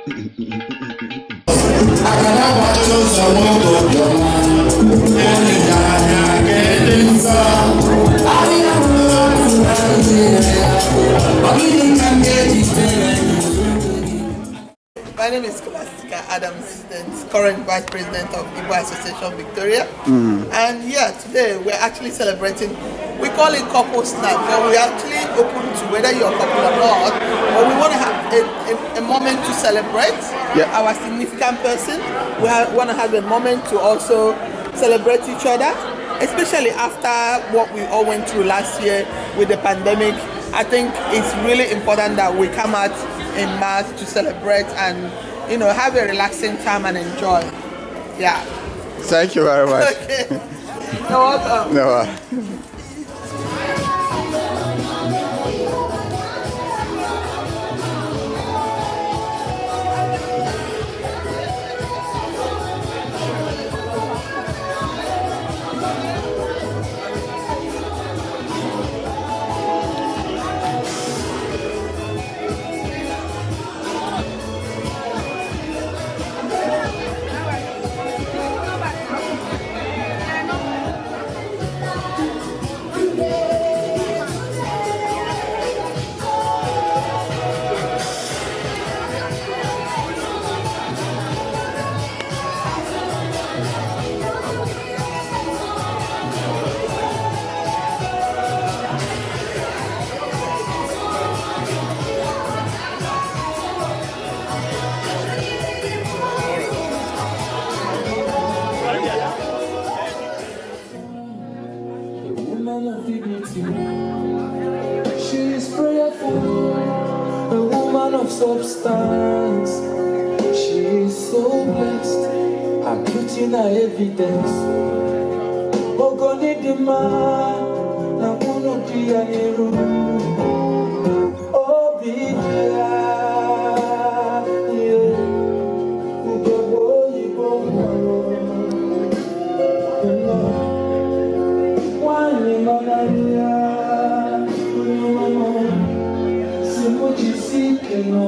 My name is Scholastica Adams, the current Vice President of Igbo Association Victoria. And yeah, today we're actually celebrating, we call it couples night, but we're actually open to whether you're a couple or not, but we want to have a moment to celebrate our significant person. We want to have a moment to also celebrate each other, especially after what we all went through last year with the pandemic. I think it's really important that we come out in March to celebrate and, you know, have a relaxing time and enjoy. Yeah. Thank you very much. Okay. You're welcome. No. Substance, she is so blessed. Her beauty na evidence. Ogoni di man na kuno di aneru. Obidia, yeah. Ugebo yibo mwaro. Wani manania, simuji sikeno.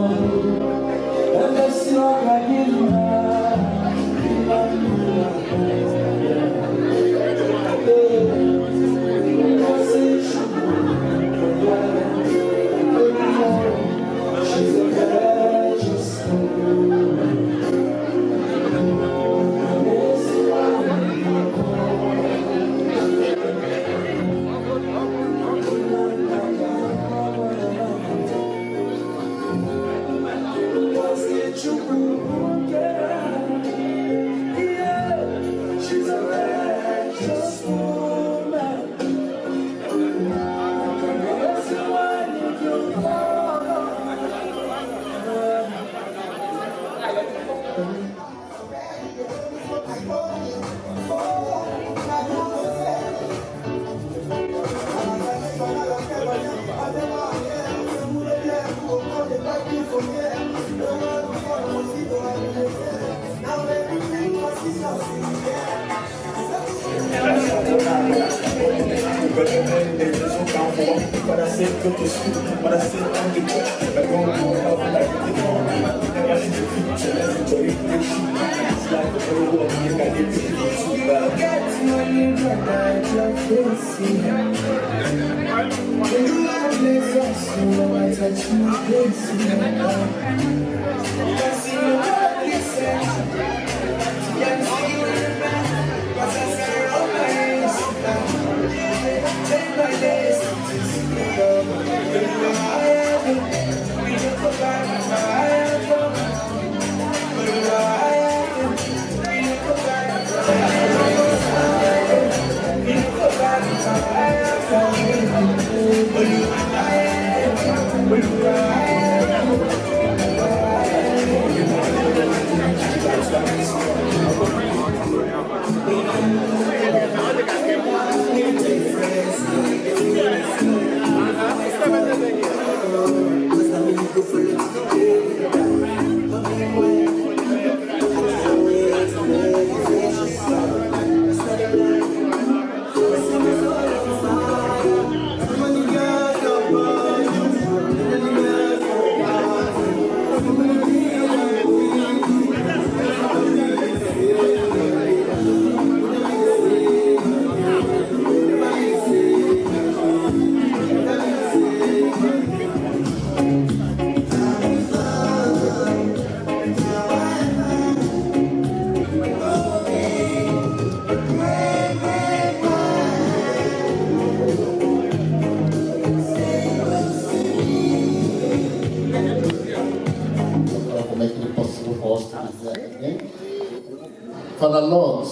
Father Lord,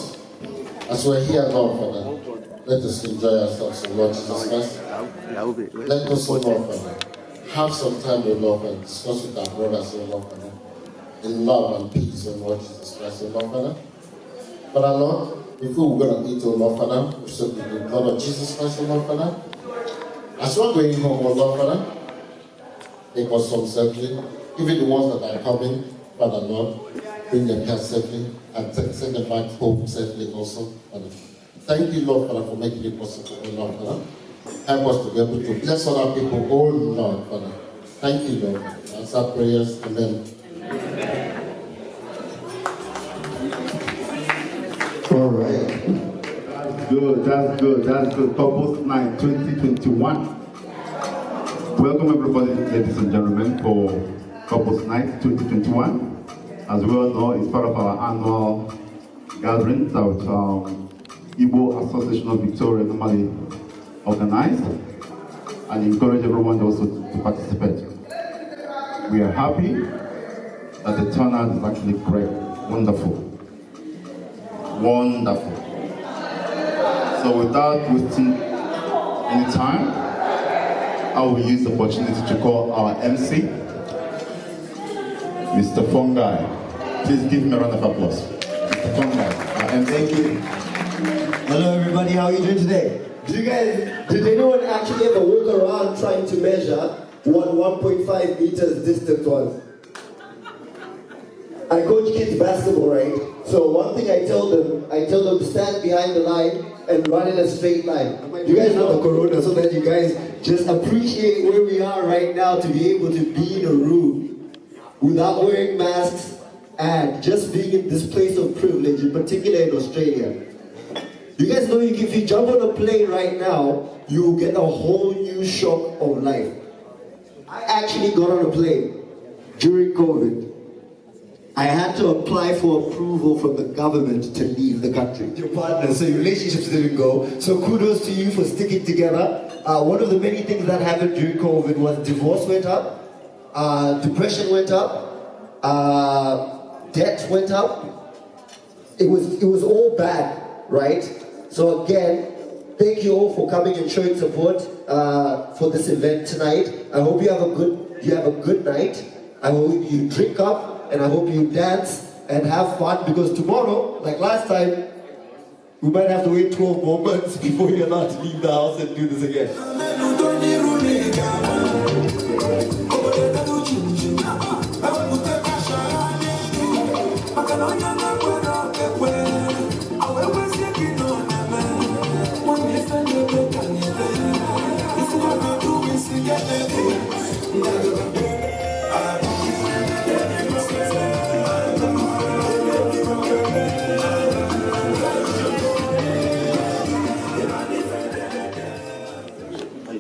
as we're here, Lord, Father, let us enjoy ourselves in Lord Jesus Christ. Let us, Lord, Father, have some time, Lord, and discuss with our brothers, Lord, Father, in love and peace, Lord Jesus Christ, Lord, Father. Father, Lord, before we're going to eat, Lord, Father, we should be the blood of Jesus Christ, Lord, Father. As we're going home, Lord, Father, take us home safely. Even the ones that are coming, Father, Lord, bring them here safely and send them back home safely also, Father. Thank you, Lord, Father, for making it possible, Lord, Father. Help us to be able to bless other people, oh Lord, Father. Thank you, Lord. Answer prayers. Amen. All right. That's good. Couples Night 2021. Welcome everybody, ladies and gentlemen, for Couples Night 2021. As we all know, it's part of our annual gathering that Igbo Association of Victoria normally organized and encourage everyone also to participate. We are happy that the turnout is actually great, wonderful. So without wasting any time, I will use the opportunity to call our MC, Mr. Fungi. Please give me a round of applause. Mr. Fungi, our MC. Thank you. Hello everybody, how are you doing today? Did anyone actually ever walk around trying to measure what 1.5 meters distance was? I coach kids basketball, right? So one thing I tell them to stand behind the line and run in a straight line. You guys know the corona, so that you guys just appreciate where we are right now to be able to be in a room without wearing masks and just being in this place of privilege, in particular in Australia. You guys know if you jump on a plane right now, you get a whole new shock of life. I actually got on a plane during COVID. I had to apply for approval from the government to leave the country. Your partner, so your relationships didn't go. So kudos to you for sticking together. One of the many things that happened during COVID was divorce went up, depression went up, debt went up. It was all bad, right? So again, thank you all for coming and showing support for this event tonight. I hope you have a good night. I hope you drink up. And I hope you dance and have fun, because tomorrow, like last time, we might have to wait 12 more months before you're allowed to leave the house and do this again.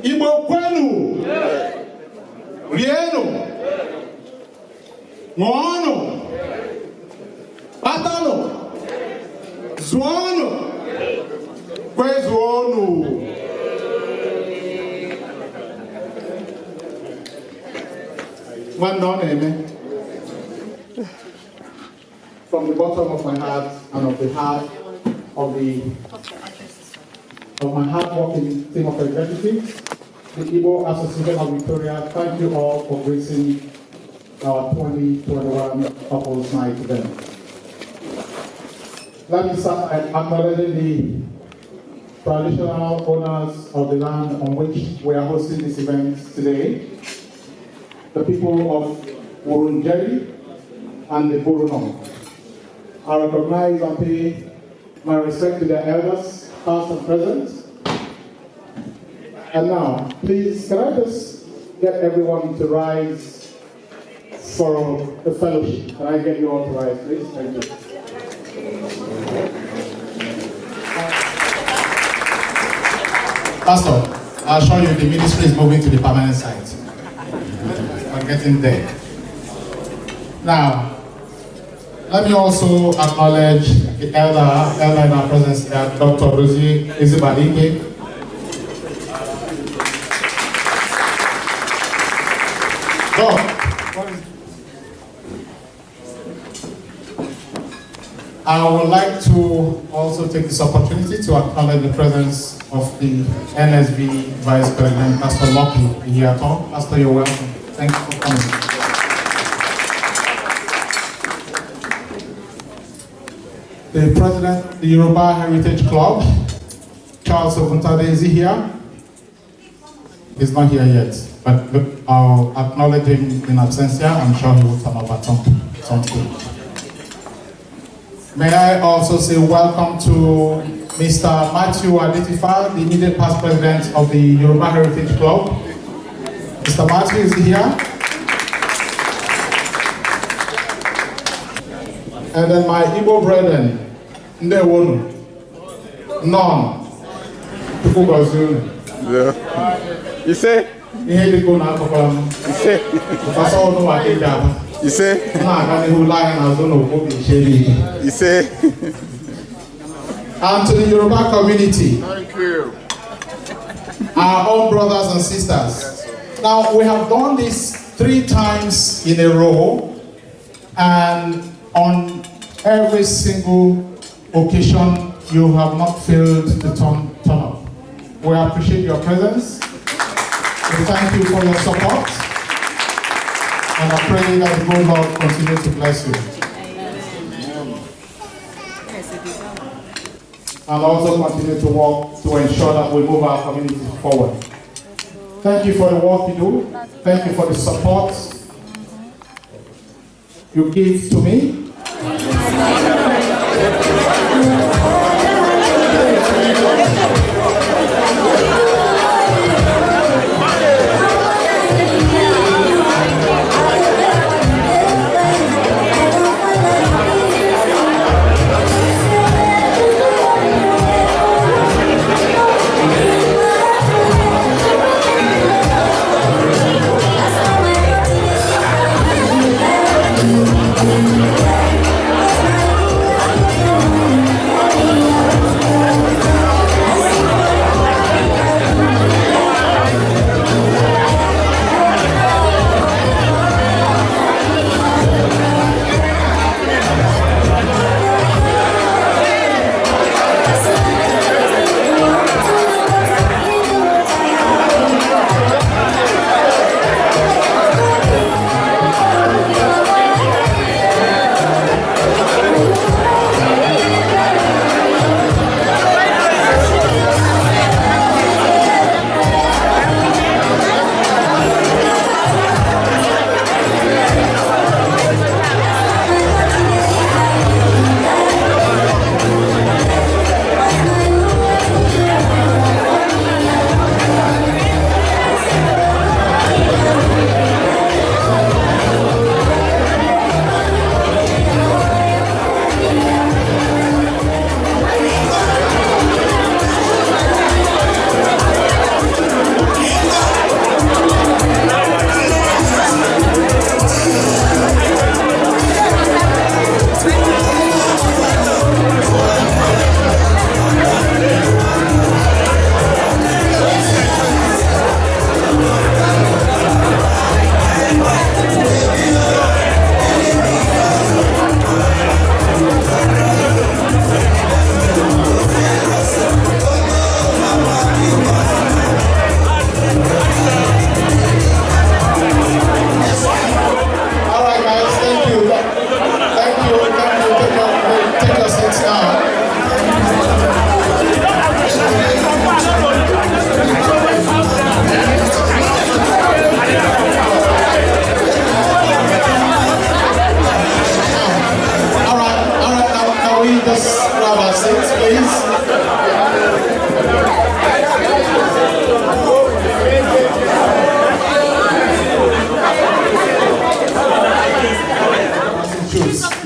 Igbo kwenu, rienu, ṅụọnụ, kpatanụ, zụọnụ, kwezuonụ. Nwanne ọ na-eme. From the bottom of my heart and of the heart of my hard-working team of executives, the Igbo Association of Victoria, thank you all for gracing our 2021 Couples Night event. Let me start by acknowledging the traditional owners of the land on which we are hosting this event today, the people of Wurundjeri and the Buruno. I recognize and pay my respect to their elders, past and present. And now, please, can I just get everyone to rise for the fellowship? Can I get you all to rise, please? Thank you. Pastor, I'll show you the ministry is moving to the permanent site. We're getting there. Now, let me also acknowledge the elder in our presence here, Dr. Rosie Ezibadike. I would like to also take this opportunity to acknowledge the presence of the NSV Vice President, Pastor Lucky Ihiato. Pastor, you're welcome. Thank you for coming. The President, the Yoruba Heritage Club, Charles Oguntade, is he here? He's not here yet, but I'll acknowledge him in absentia. I'm sure he will come up at some stage. May I also say welcome to Mr. Matthew Adetifa, the immediate past president of the Yoruba Heritage Club. Mr. Matthew, is he here? And then my Igbo brethren, Ndewonu, None, Tukugozunu. You say? Ihe dị go na akụkọ m. You say? Ọsọ ọnụ wa dị jaba. You say? Na-aga n'ihu line na azụ na okwu dị ichere. You say? And to the Yoruba community, Thank you. our own brothers and sisters. Now, we have done this 3 times in a row, and on every single occasion, you have not failed to turn up. We appreciate your presence. We thank you for your support, and I pray that the good Lord continue to bless you. And also continue to work to ensure that we move our community forward. Thank you for the work you do. Thank you for the support you give to me.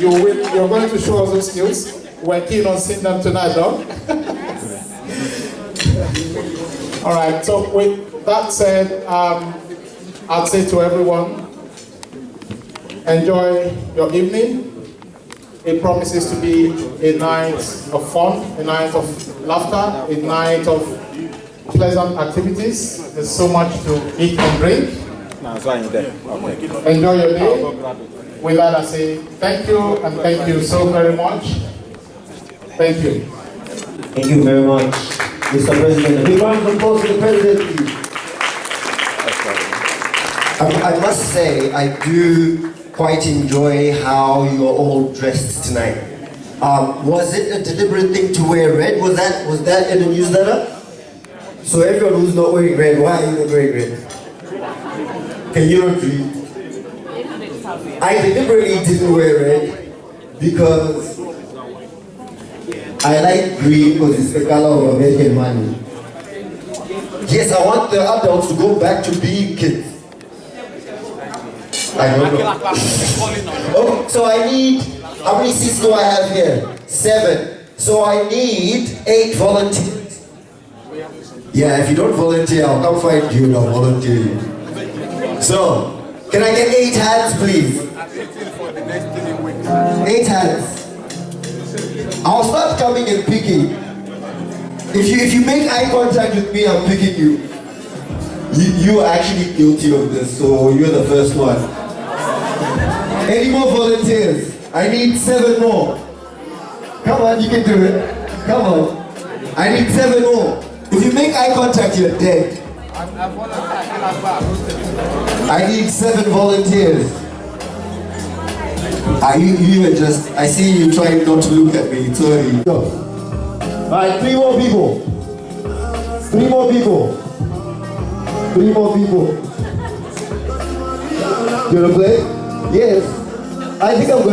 You're going to show us those skills. We're keen on seeing them tonight, though. All right, so with that said, I'll say to everyone, enjoy your evening. It promises to be a night of fun, a night of laughter, a night of pleasant activities. There's so much to eat and drink. Enjoy your day. With that, I say thank you and thank you so very much. Thank you. Thank you very much, Mr. President. A big round of applause for the President, please. I must say, I do quite enjoy how you're all dressed tonight. Was it a deliberate thing to wear red? Was that in the newsletter? So everyone who's not wearing red, why are you not wearing red? Can you not read? I deliberately didn't wear red because I like green because it's the color of American money. Yes, I want the adults to go back to being kids. I don't know. Oh, so I need, how many seats do I have here? 7. So I need 8 volunteers. Yeah, if you don't volunteer, I'll come find you and I'll volunteer you. So, can I get 8 hands, please? 8 hands. I'll start coming and picking. If you make eye contact with me, I'm picking you. You are actually guilty of this, so you're the first one. Any more volunteers? I need 7 more. Come on, you can do it. Come on. I need 7 more. If you make eye contact, you're dead. I need 7 volunteers. I see you trying not to look at me. Sorry. Go. Alright, 3 more people. 3 more people. 3 more people. You wanna play? Yes. I think I've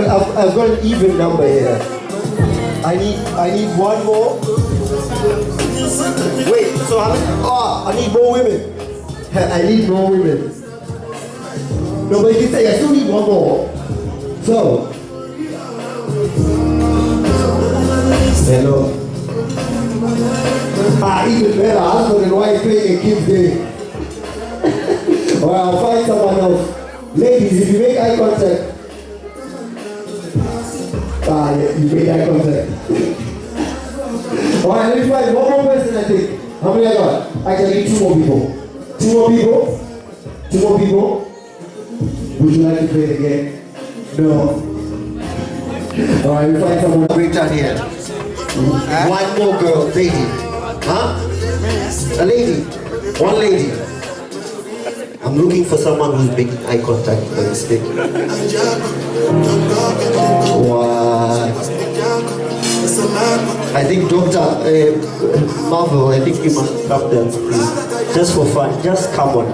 got an even number here. I need 1 more. Wait, so how many? I need more women. I need more women. No, but you can say I still need 1 more. So, hello. Even better, husband and wife playing a kid's game. Or I'll find someone else. Ladies, if you make eye contact. Yeah, you made eye contact. Alright, let me find 1 more person, I think. How many I got? Actually, I need 2 more people. 2 more people? 2 more people? Would you like to play the game? No. Alright, we find someone. Break down here. 1 more girl, lady. Huh? A lady. 1 lady. I'm looking for someone who's making eye contact by mistake. What? I think Dr. Marvel, I think you must come there, please. Just for fun. Just come on.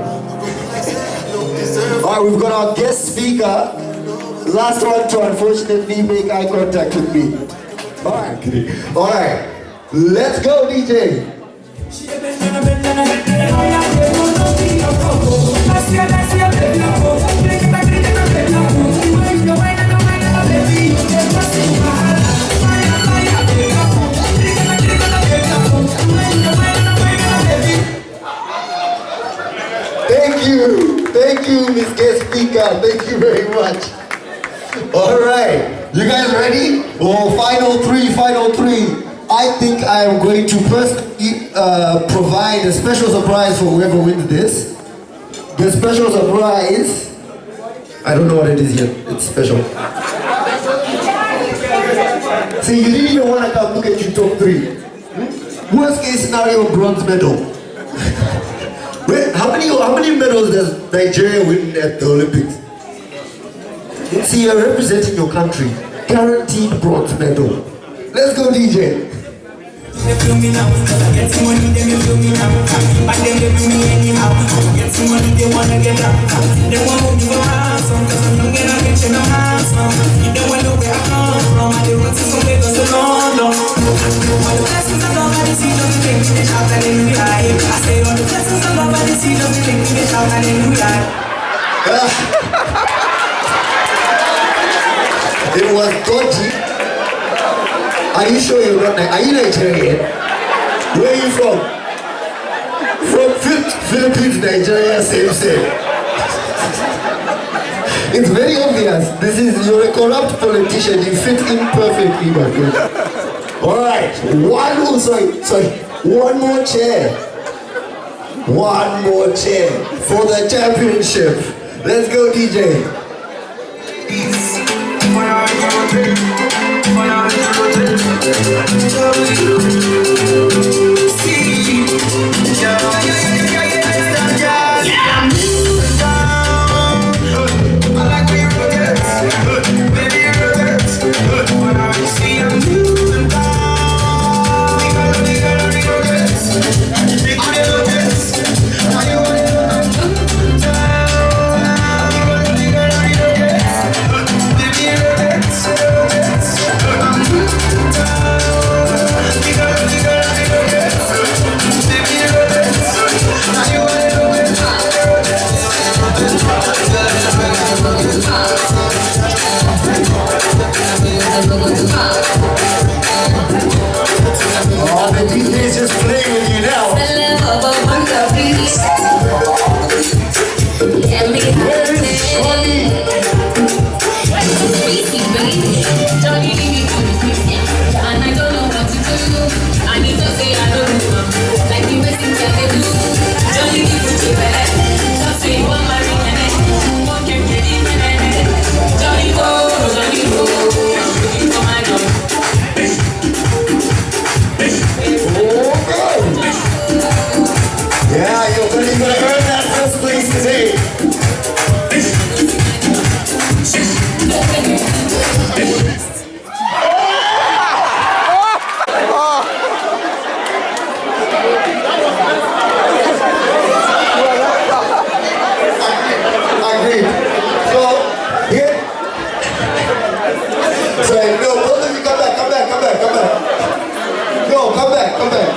Alright, we've got our guest speaker. Last one to unfortunately make eye contact with me. Alright, let's go, DJ. Thank you, Miss Guest Speaker. Thank you very much. Alright, you guys ready? Oh, final three. I think I am going to first provide a special surprise for whoever wins this. The special surprise, I don't know what it is yet, it's special. See, you didn't even want to come look at your top 3. Worst case scenario, bronze medal. Wait, how many medals does Nigeria win at the Olympics? See, you're representing your country. Guaranteed bronze medal. Let's go, DJ. It was dodgy. Are you sure you're not? Are you Nigerian? Where are you from? From Philippines, Nigeria, same. It's very obvious. You're a corrupt politician. You fit in perfectly, my friend. Alright, one more chair. One more chair for the championship. Let's go, DJ. Fire,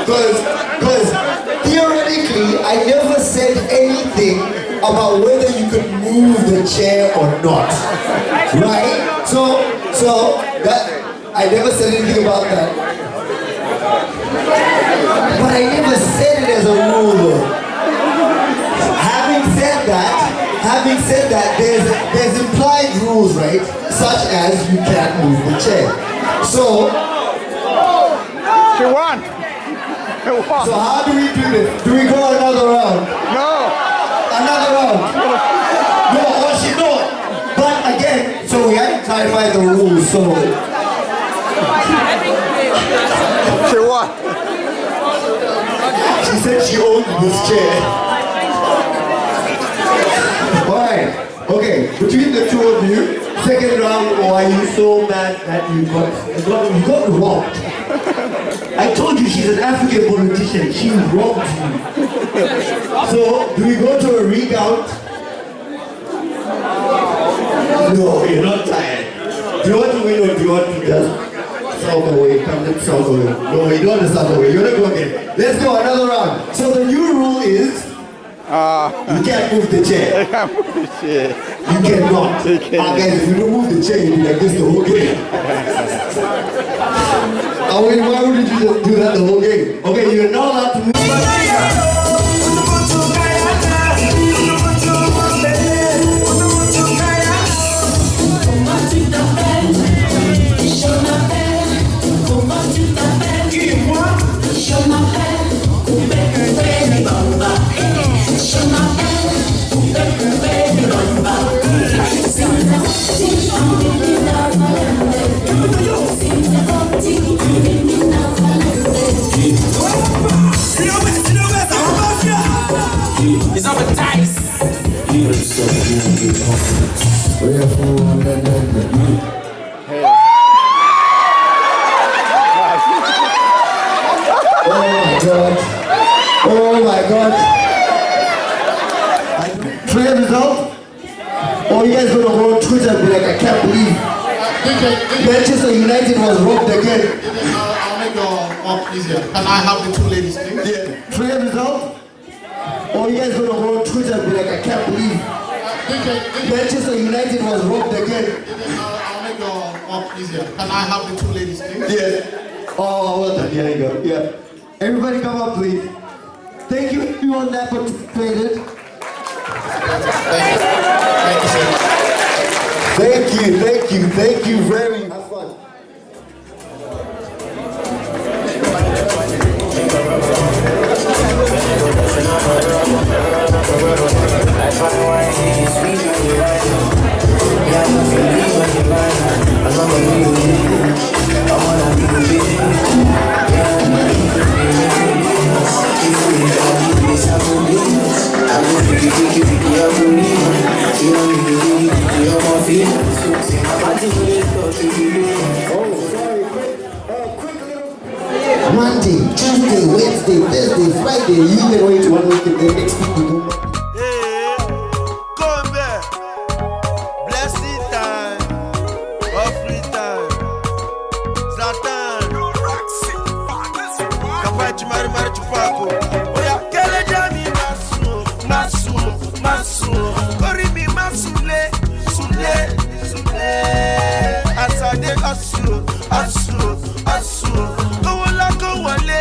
Because theoretically, I never said anything about whether you could move the chair or not, right? So that I never said anything about that. But I never said it as a rule. Having said that, there's implied rules, right? Such as you can't move the chair. So She won. So how do we do this? Do we go another round? No. Another round? No, or she not. But again, so we had to clarify the rules, so. She won. She said she owned this chair. Alright, okay, between the two of you, second round, or are you so mad that you got robbed? I told you she's an African politician. She robbed you. So, do we go to a recount? No, you're not tired. Do you want to win or do you want to just sound away? Come, let's sound away. No, you don't want to sound away. You're not going again. Let's go another round. So the new rule is you can't move the chair. I can't move the chair. You cannot. Guys, if you don't move the chair, you'll be like this the whole game. Why would you just do that the whole game? Okay, you're not allowed to move. It's on the dice. Oh my God. Clear result? Or you guys gonna go on Twitter and be like, I can't believe Manchester United was robbed again. I'll make your work easier. Can I have the two ladies, please? Yeah. Clear result? Or you guys gonna go on Twitter and be like, I can't believe Manchester United was robbed again. I'll make your work easier. Can I have the two ladies, please? Yeah. Oh, well done. Here you go. Yeah. Everybody come up, please. Thank you everyone that participated. Thank you very much. Have fun. I wanna be Wednesday, Thursday, Friday, you can wait 1 week and then next week you go. Hey, come back. Blessing time. Offering time. Zlatan. Capaz de Mari Chupaco. Olha, aquele de mim, Masu. Corre me, Masule. Asade, Asu. Go wale.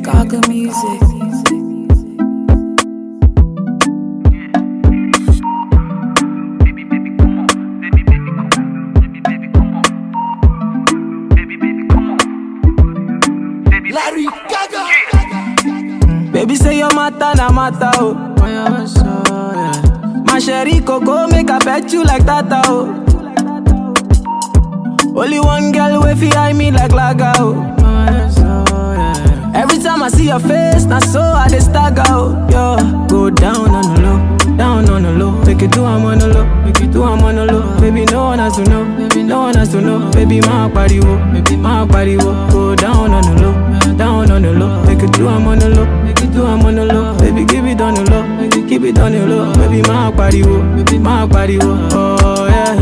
Gaga music. Larry Gaga. Baby say your matter na matter oh. My sherry coco make I pet you like tata oh. Only one girl way fi eye me like laga oh. Every time I see your face, now so I dey stagger oh. Yo, go down on the low. Make it do I'm on the low. Baby no one has to know. Baby my body wo. Go down on the low. Make it do I'm on the low. Baby give it on the low. Keep it on the low. Baby my body wo. Oh yeah.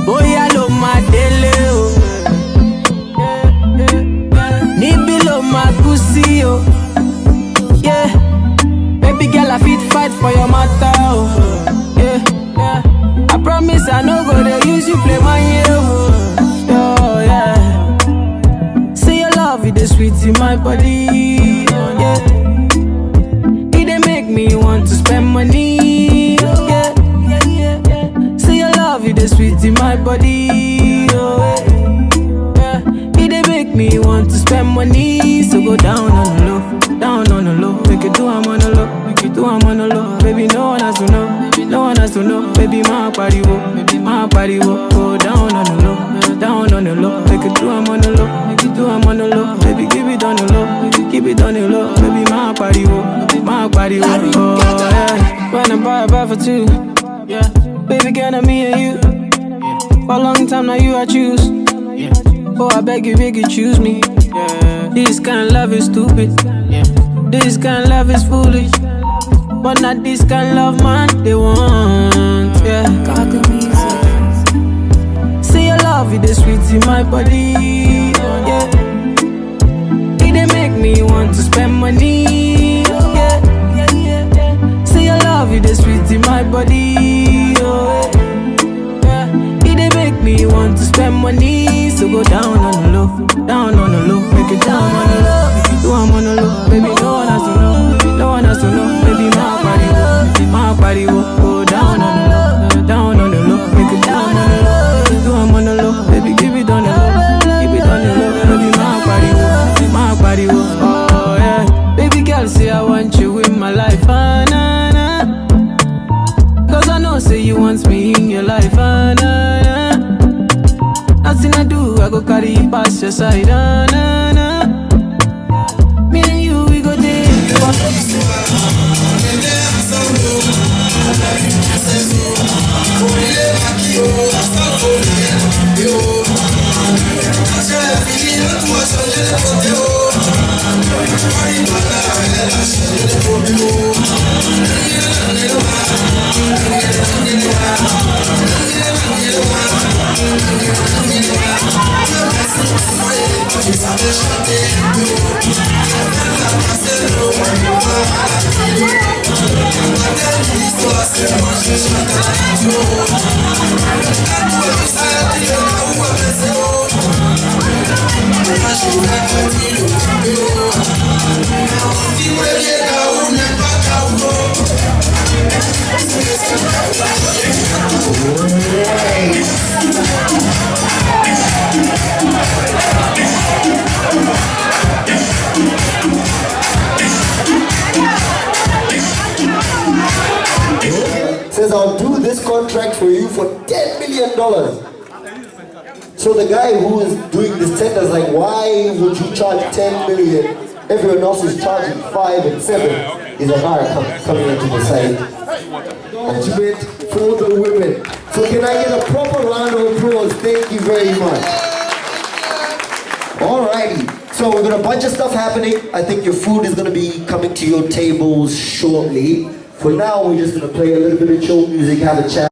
Boy I love my daily oh. Nibi love my pussy oh. Yeah. Baby girl I fit fight for your matter oh. Yeah. I promise I no go to use you play my hero oh yeah. Say your love it is sweet in my body yeah. It dey make me want to spend money yeah. Say your love it is sweet in my body oh yeah. It dey make me want to spend money. So go down on the low. Make it do I'm on the low. Baby no one has to know. Baby my body wo. Go down on the low. Make it do I'm on the low. Baby give it on the low. Keep it on the low. Baby my body wo. Oh yeah. When I buy for two. Yeah. Baby girl I'm me and you. For a long time now you I choose. Oh I beg you choose me. This kind of love is stupid. This kind of love is foolish. But not this kind of love man they want. Yeah. Gaga music. Say your love it is sweet in my body. Yeah. It dey make me want to spend money. Yeah. Say your love it is sweet in my body. Oh, yeah. It dey make me want to spend money. So go down on the low. Make it down on the low. Make it do I'm on the low. Baby no one has to know. Baby my body wo. Go down on the low. Make it down on the low. Do I'm on the low. Baby give it on the low. Keep it on the low. Baby my body wo. Oh yeah. Baby girl say I want you in my life. Cause I know say you want me in your life. Nothing I do I go carry by promise your side, nah, nah. Me and you, we go there. Says I'll do this contract for you for $10 million. So the guy who is doing this tender is like, why would you charge 10 million? Everyone else is charging 5 and 7. He's like, alright, coming into the side. Ultimate for the women. So can I get a proper round of applause? Thank you very much. Alrighty. So we've got a bunch of stuff happening. I think your food is going to be coming to your tables shortly. For now, we're just going to play a little bit of chill music, have a chat.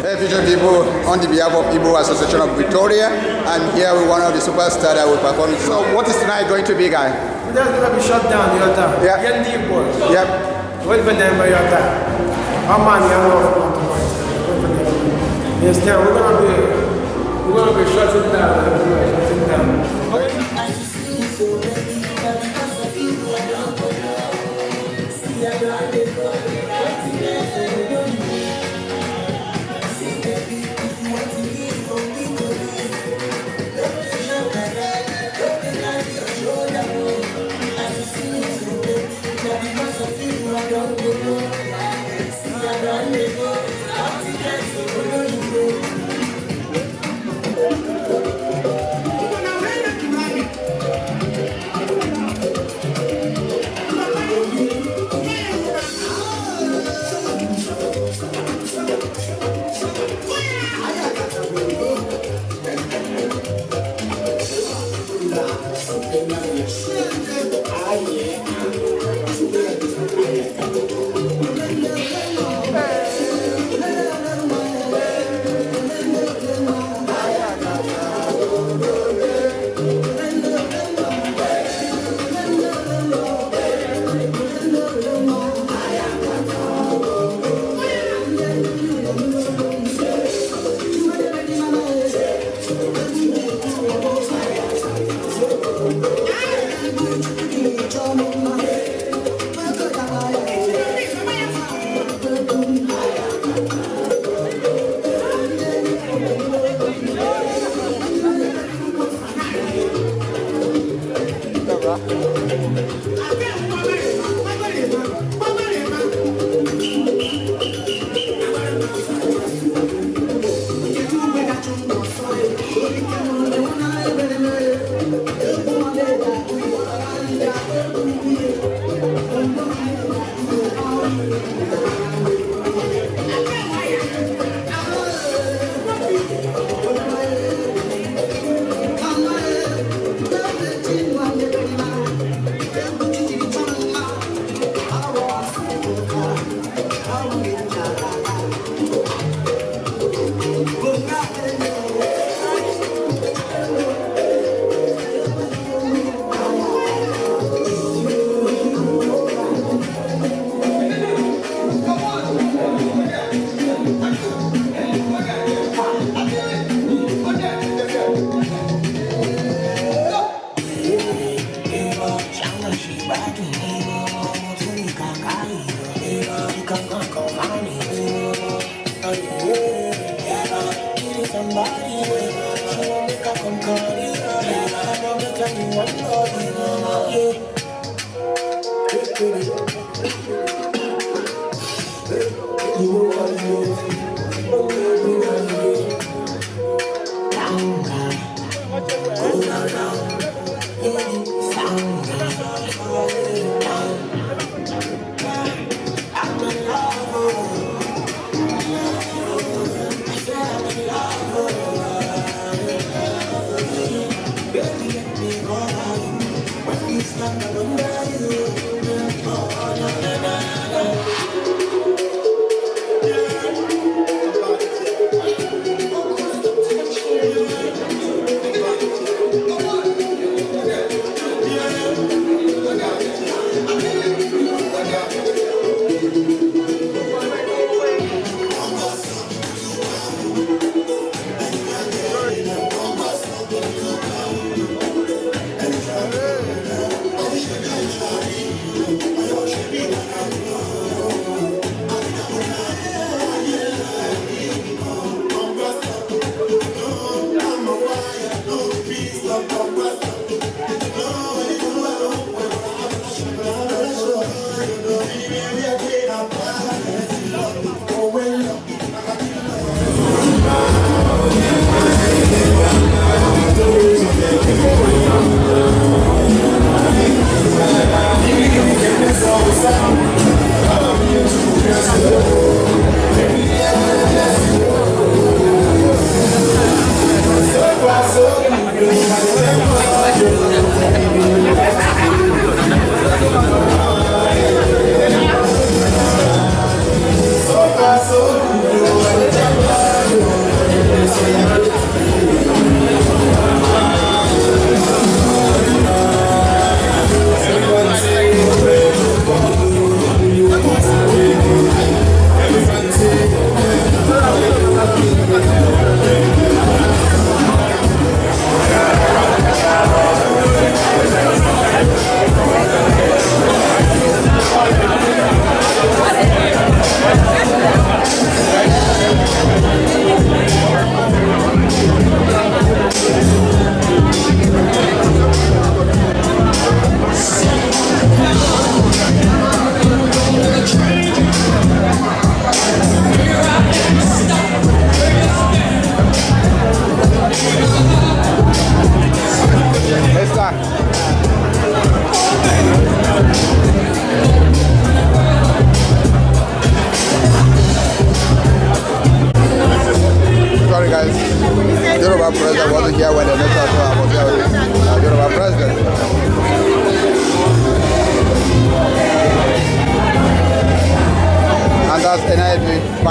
Hey, Vision people, on the behalf of Igbo Association of Victoria, I'm here with one of the superstars that will perform. So, what is tonight going to be, guy? Today's going to be shut down, the other. Yeah. Get deep, boy. Yep. Wait for them, your other. How many are not going to wait for them? Yes, we're going to be shutting down. Shutting down.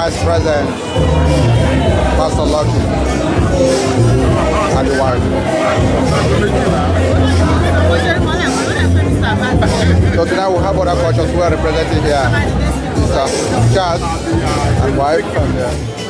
Vice President, Pastor Lucky, and the wife. So tonight we have other cultures who are represented here. Mr. Charles and wife and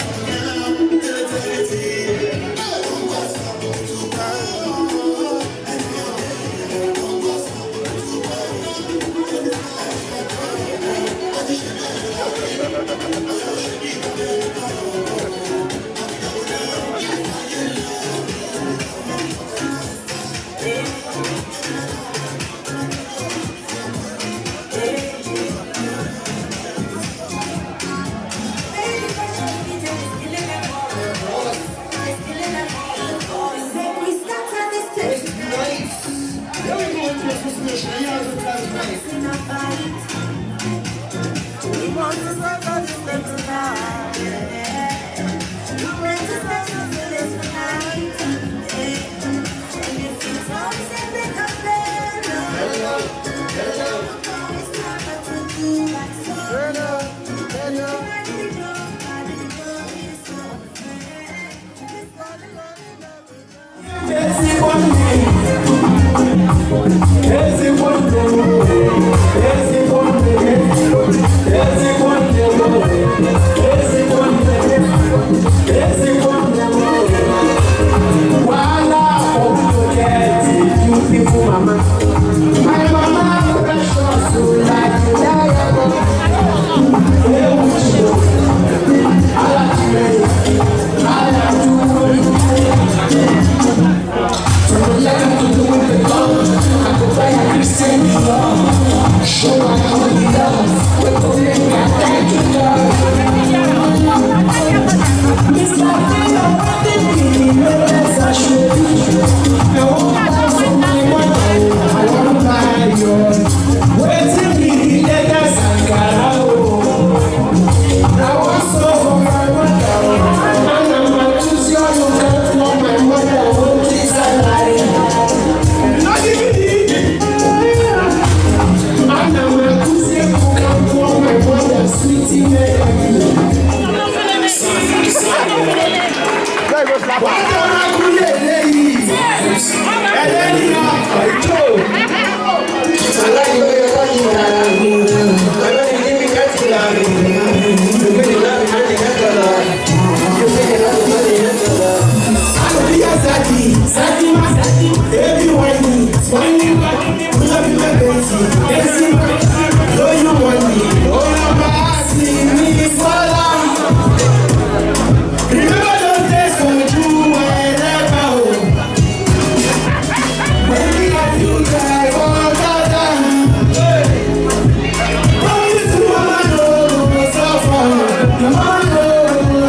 Baby, why me? Why me? Pull up in my Benzie. Dancing, know you want me. Oh, you're my ass, me for long. Remember those days when you were never home. When we had you drive all the time. Promise to mama no suffer. Your mama no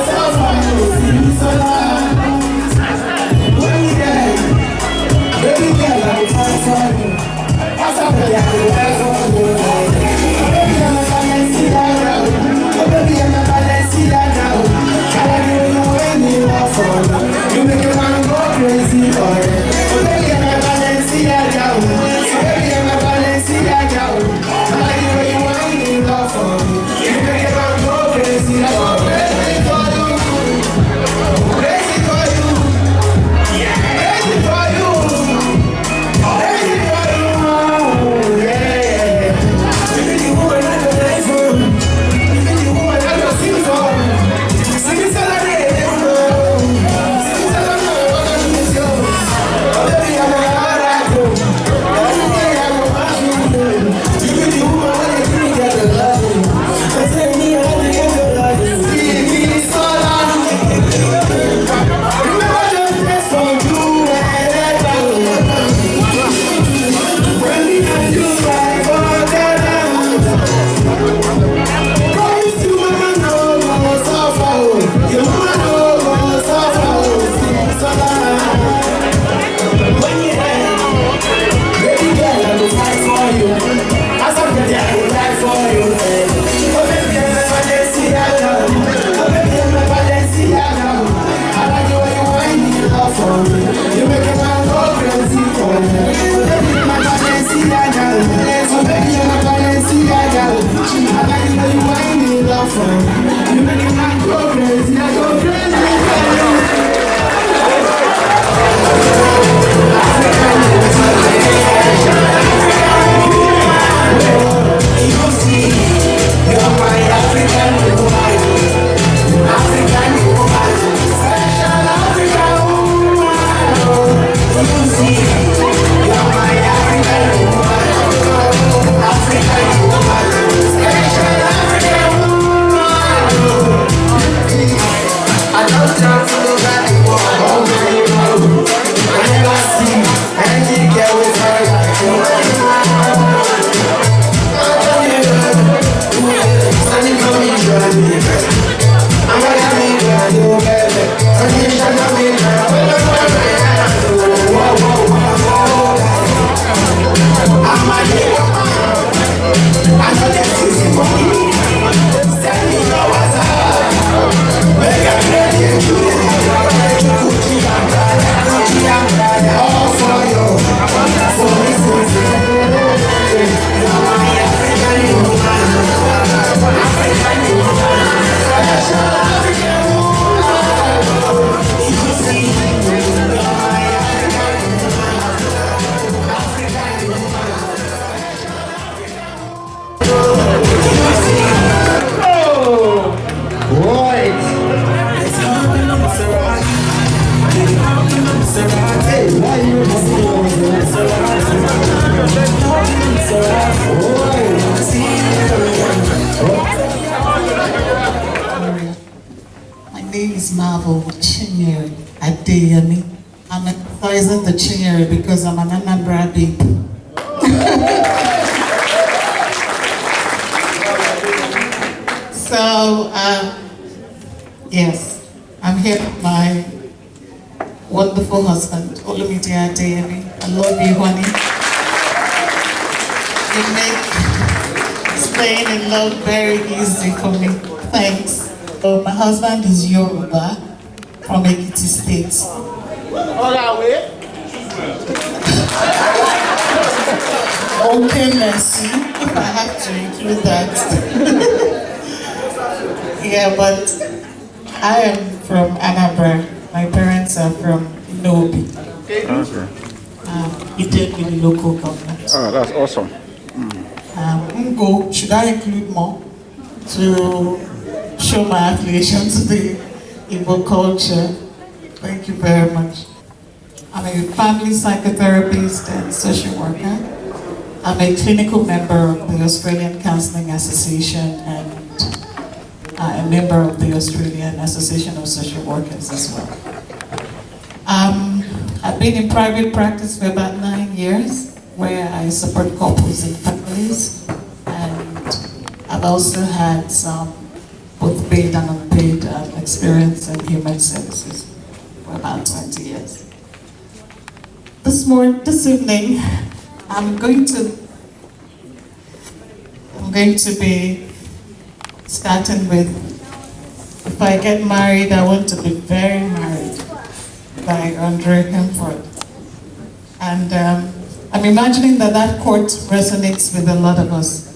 suffer. See me so long. When we die, baby girl, I will fight for you. What's up, baby? I will fight for you. Baby, I'm a Balenciaga. Oh, baby, I'm a Balenciaga. I like you when you walk for me. You make a man go crazy for it. Oh, baby, I'm a Balenciaga. Oh, baby, I'm a Balenciaga. I like you when you walk for me. You make a man go crazy for it. Crazy for you. Crazy for you. Crazy for you. Crazy for you. Yeah. Even the woman I don't like for. Even the woman I don't sing for. Sing it so that they know. Sing it so that they know what I'm doing. Oh, baby, I'm a haraco. Every day I'm a machine. Even the woman when they give me that they love me. I say me I want to get the love. See me so long. Remember those days when you were never home. When we had you drive all the time. Promise you mama no more suffer. Your mama no more suffer. See me so long. When you die, baby girl, I will fight for you. As I'm ready, I will die for you. Oh baby, I'm a Balenciaga. Oh baby, I'm a Balenciaga. I like the way you whine me love for me. You make a man go crazy for me. Oh baby, I'm a Balenciaga. Oh baby, I'm a Balenciaga. I like the way you whine me love for me. You make a man go crazy. I go crazy for you. You see, you're my African woman. African woman. Special African woman. You see, you're my African woman. African woman. Special African woman. I don't talk to nobody more. I never see any girl with her like you. Standing for me, drive me crazy. I'm gonna be glad you baby. Standing for me, drive me crazy. I'm a nigga. I know that's easy for me. Send me your WhatsApp. Make a ready and do it. Gucci and Prada, all for you. For me, you're my African woman. African woman. Special African woman. You see, you're my African woman. African woman. You see. Right. Hey, why you My name is Marvel Chinyere Adeyemi. I'm emphasizing the Chinyere because I'm an Anambra babe. So, yes, I'm here with my wonderful husband, Olumide Adeyemi. I love you, honey. You make staying in love very easy for me. Thanks. So my husband is Yoruba from Ekiti State. Okay, merci. If I have to include that. Yeah, but I am from Anambra. My parents are from Nobi. Okay. Idemili, the local government. Oh, that's awesome. Ngo, should I include more to show my affiliation to the Igbo culture? Thank you very much. I'm a family psychotherapist and social worker. I'm a clinical member of the Australian Counselling Association and a member of the Australian Association of Social Workers as well. I've been in private practice for about 9 years, where I support couples and families, and I've also had some both paid and unpaid experience in human services for about 20 years. This evening, I'm going to be starting with, if I get married, I want to be very married, by Andre Hempford. And I'm imagining that quote resonates with a lot of us.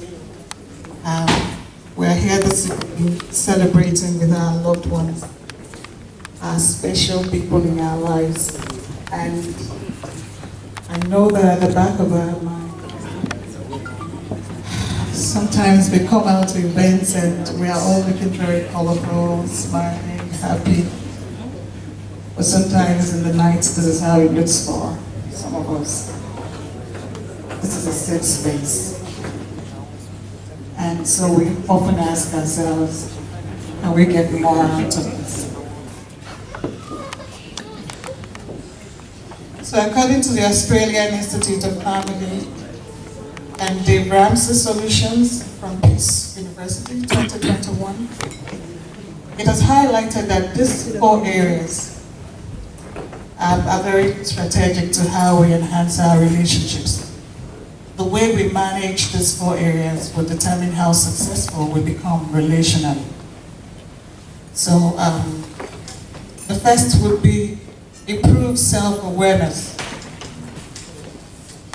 We're here this evening celebrating with our loved ones, our special people in our lives. And I know that at the back of our mind, sometimes we come out to events and we are all looking very colorful, smiling, happy. But sometimes in the night, this is how it looks for some of us. This is a safe space. And so we often ask ourselves, can we get more out of this? So according to the Australian Institute of Family and Dave Ramsey Solutions from Peace University 2021, it has highlighted that these 4 areas are very strategic to how we enhance our relationships. The way we manage these 4 areas will determine how successful we become relationally. So the first would be improve self-awareness.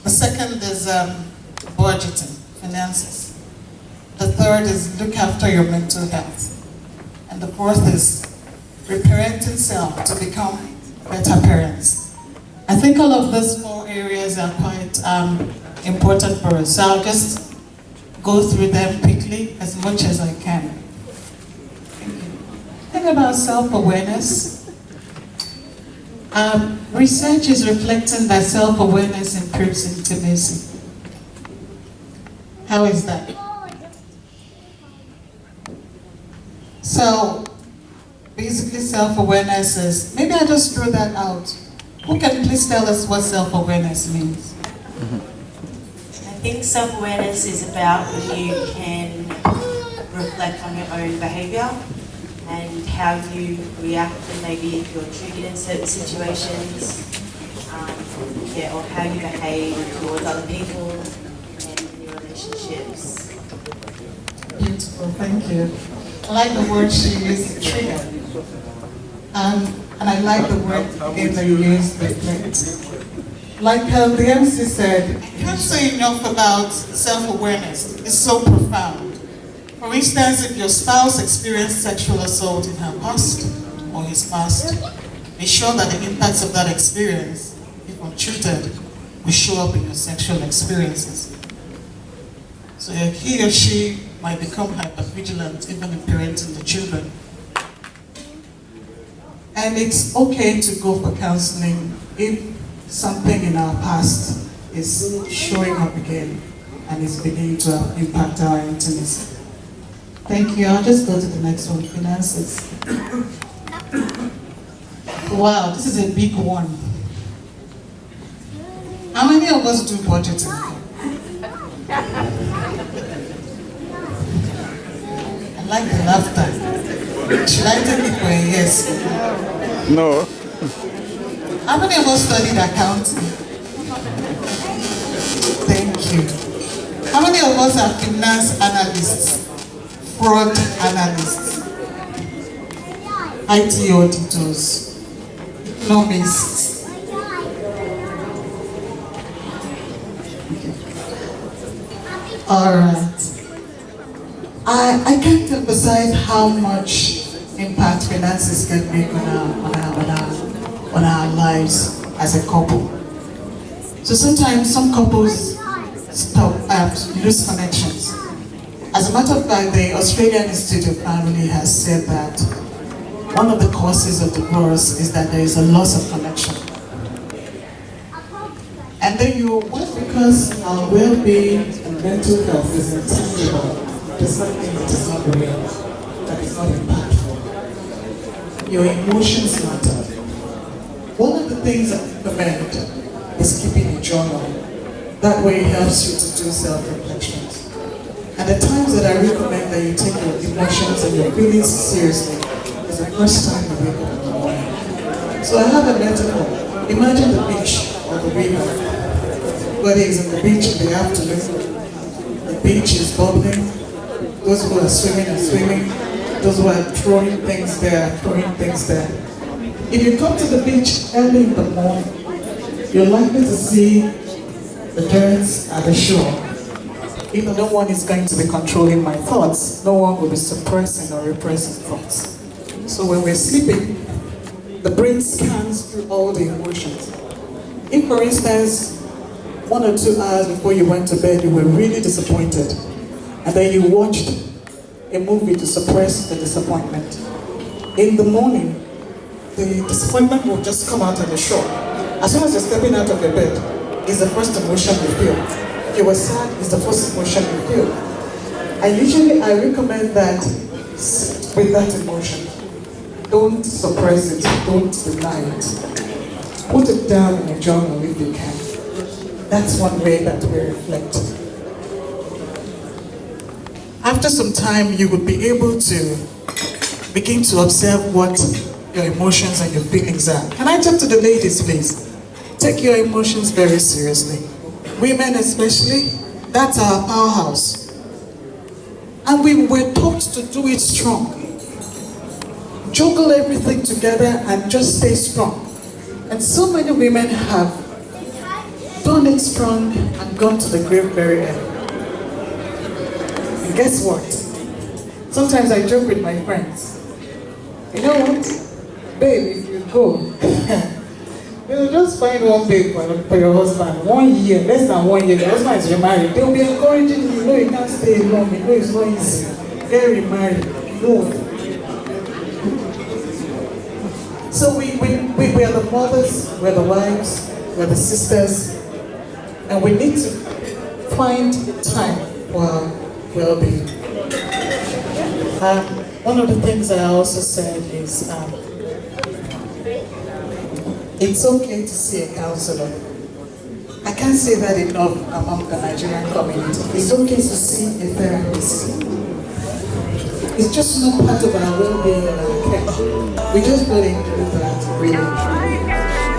The second is budgeting, finances. The third is look after your mental health. And the fourth is reparenting self to become better parents. I think all of those 4 areas are quite important for us. So I'll just go through them quickly as much as I can. Think about self-awareness. Research is reflecting that self-awareness improves intimacy. How is that? So, basically self-awareness is, maybe I just throw that out. Who can please tell us what self-awareness means? I think self-awareness is about when you can reflect on your own behaviour and how you react and maybe if you're triggered in certain situations, or how you behave towards other people and in your relationships. Beautiful, thank you. I like the word she used, trigger. And I like the word again that you used, reflect. Like the MC said, I can't say enough about self-awareness. It's so profound. For instance, if your spouse experienced sexual assault in her past or his past, be sure that the impacts of that experience, if untreated, will show up in your sexual experiences. So he or she might become hypervigilant even in parenting the children. And it's okay to go for counseling if something in our past is showing up again and is beginning to impact our intimacy. Thank you. I'll just go to the next one, finances. Wow, this is a big one. How many of us do budgeting? I like the laughter. Should I take it for a yes? No. How many of us studied accounting? Thank you. How many of us are finance analysts, fraud analysts, IT auditors, economists? All right. I can't emphasize how much impact finances can make on our lives as a couple. So sometimes some couples lose connections. As a matter of fact, the Australian Institute of Family has said that one of the causes of divorce is that there is a loss of connection. And then you want, because our well-being and mental health is intangible, does not mean it is not real, that it's not impactful. Your emotions matter. One of the things I recommend is keeping a journal. That way it helps you to do self-reflections. And the times that I recommend that you take your emotions and your feelings seriously is the first time you wake up in the morning. So I have a metaphor. Imagine the beach or the river. Whether it's in the beach in the afternoon, the beach is bubbling, those who are swimming are swimming, those who are throwing things there are throwing things there. If you come to the beach early in the morning, you're likely to see the birds at the shore. Even no one is going to be controlling my thoughts, no one will be suppressing or repressing thoughts. So when we're sleeping, the brain scans through all the emotions. If, for instance, 1 or 2 hours before you went to bed, you were really disappointed, and then you watched a movie to suppress the disappointment. In the morning, the disappointment will just come out on the shore. As soon as you're stepping out of the bed, it's the first emotion you feel. If you were sad, it's the first emotion you feel. And usually I recommend that sit with that emotion. Don't suppress it, don't deny it. Put it down in a journal if you can. That's one way that we reflect. After some time, you will be able to begin to observe what your emotions and your feelings are. Can I talk to the ladies, please? Take your emotions very seriously. Women especially, that's our powerhouse. And we were taught to do it strong. Juggle everything together and just stay strong. And so many women have done it strong and gone to the grave very early. And guess what? Sometimes I joke with my friends. You know what? Babe, if you go, you'll just find one babe for your husband. 1 year, less than 1 year, your husband is remarried. They'll be encouraging you. You know you can't stay alone. You know it's not easy. Get remarried. No. So we are the mothers, we're the wives, we're the sisters, and we need to find time for our well-being. One of the things I also said is it's okay to see a counselor. I can't say that enough among the Nigerian community. It's okay to see a therapist. It's just not part of our well-being and our care. We just got into that, really.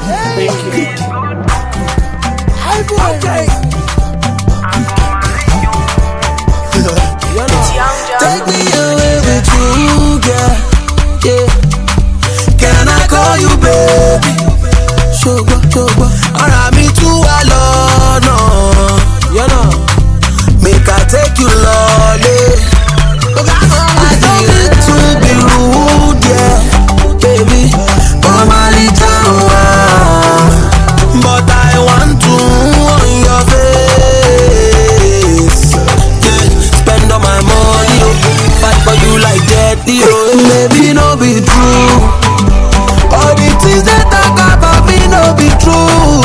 Thank you. Okay. Take me away with you, girl. Yeah. Can I call you baby? Sugar. Ara mi tu wa lọ́nà. You know. Make I take you lolly. I don't need to be rude, yeah, baby. Oh my little one, but I want to on your face. Yeah, spend all my money, fight for you like that, baby. No be true. All the things they talk about me no be true.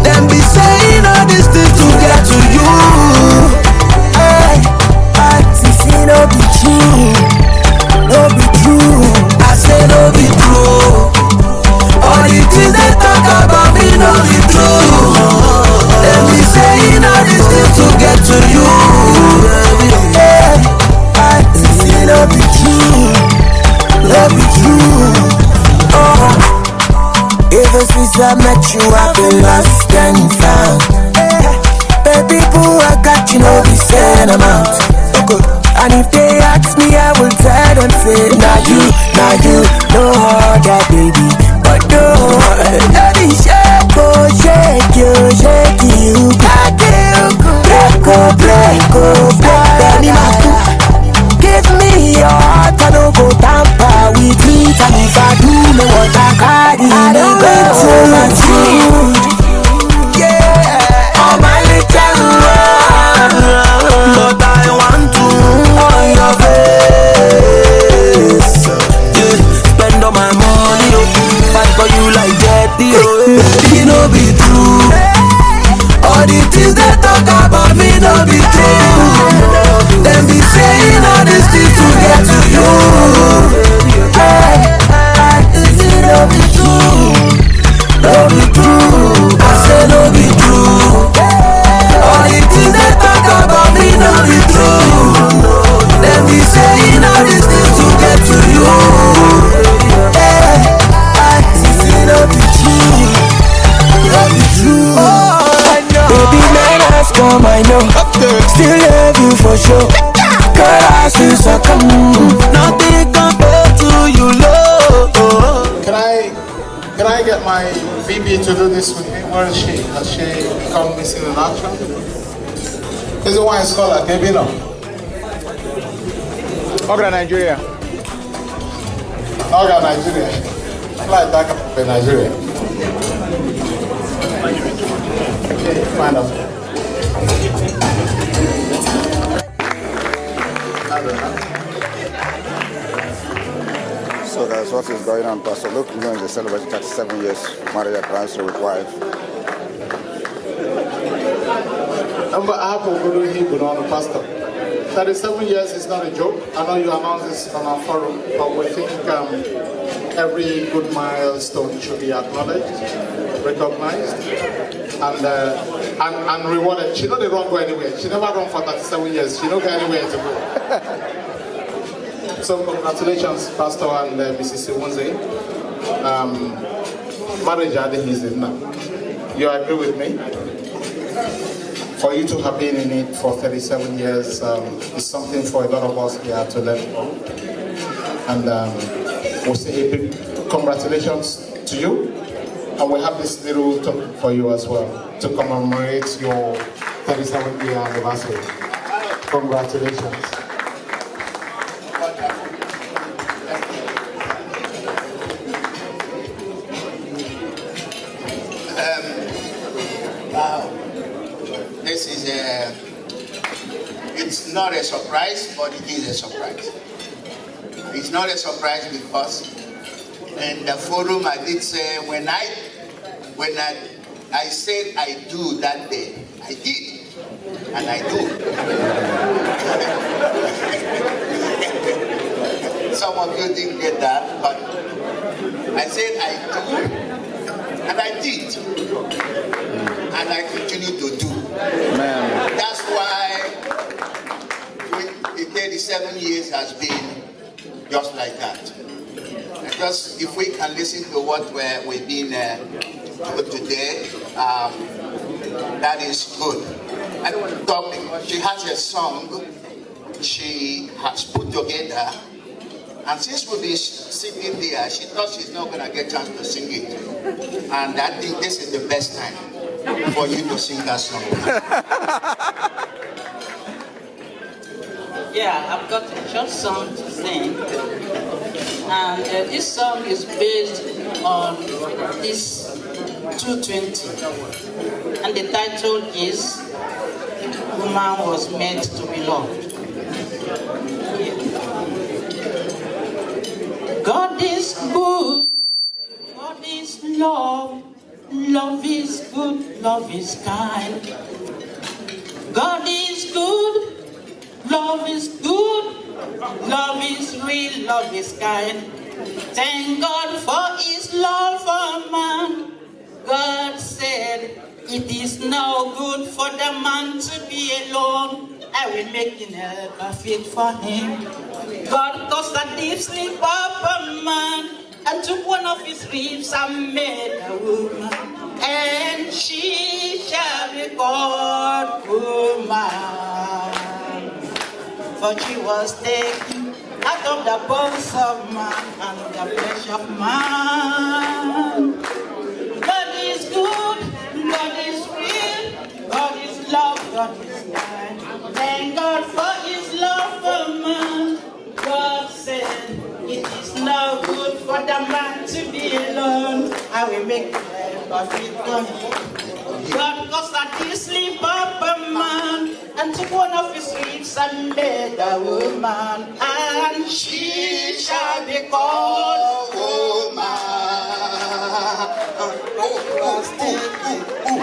Them be saying all these things to get to you. Hey. No be true, no be true. I say no be true. All the things they talk about me no be true. Let me say all these things to get to you. Yeah, I say no be true, no be true. Oh, ever since I met you, I've been lost and found. Baby boo, I got you, no be saying I'm out. And if they ask me, I will tell them, say, now you, no other baby, but no, daddy shake you, break, Benny Maku, give me your heart, I don't go tamper with it, and if I do, no what I carry, I don't go to my food, yeah, all my little one, but I want to on your face, yeah, spend all my money, no be true. Them be saying all these things to get to you. Is it no be true? No be true. I say no be true. All the things they talk about me no be true. Them be saying all these things to get to you. Is it no be true? No be true. Baby, man has come, I know. Still love you for sure. Girl, I see so come. Nothing compared to you, love. Can I get my VB to do this with me? Where is she? Has she become missing in action? This is why it's called a Kebino. Oga Nigeria. Oga Nigeria. I like that in Nigeria. Okay, find out. So that's what is going on. Pastor Luke Nguyen is celebrating 37 years marriage anniversary with wife. Number Apple Guru on Pastor. 37 years is not a joke. I know you announced this on our forum, but we think every good milestone should be acknowledged, recognized, and rewarded. She not the wrong go anywhere. She never run for 37 years. She don't go anywhere to go. So congratulations, Pastor and Mrs. Siwunze. Marriage is in now. You agree with me? For you to have been in it for 37 years is something for a lot of us here to learn from. And we'll say a big congratulations to you. And we have this little token for you as well to commemorate your 37th year anniversary. Congratulations. This is it's not a surprise, but it is a surprise. It's not a surprise because in the forum I did say when I said I do that day, I did, and I do. Some of you didn't get that, but I said I do, and I did, and I continue to do. Man. That's why the 37 years has been just like that. Because if we can listen to what we've been told today, that is good. And talking, she has a song she has put together, and since we'll be sitting there, she thought she's not going to get a chance to sing it. And I think this is the best time for you to sing that song. Yeah, I've got a short song to sing. And this song is based on this 220. And the title is Woman Was Meant to Be Loved. God is good, God is love, love is good, love is kind. God is good, love is good, love is real, love is kind. Thank God for his love for man. God said, it is no good for the man to be alone. I will make an helper fit for him. God caused a deep sleep of a man and took one of his ribs and made a woman. And she shall be called woman. For she was taken out of the bones of man and the flesh of man. God is good, God is real, God is love, God is kind. Thank God for his love for man. God said, it is no good for the man to be alone. I will make life perfect for him. God caused a sleep of a man and took one of his ribs and made a woman. And she shall be called woman.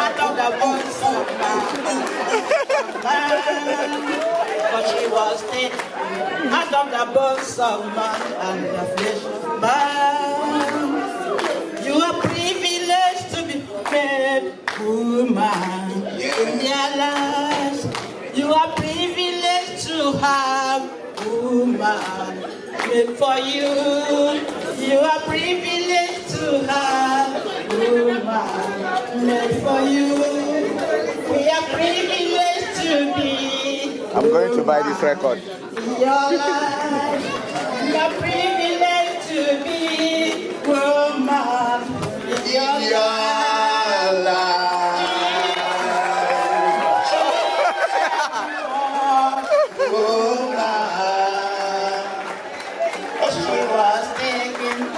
Out of the bones of man. was taken out of the bones of man and the flesh of man. You are privileged to be made woman in their lives. You are privileged to have woman made for you. You are privileged to have woman made for you. We are privileged to be. I'm going to buy this record. Your life. We are privileged to be woman in your life.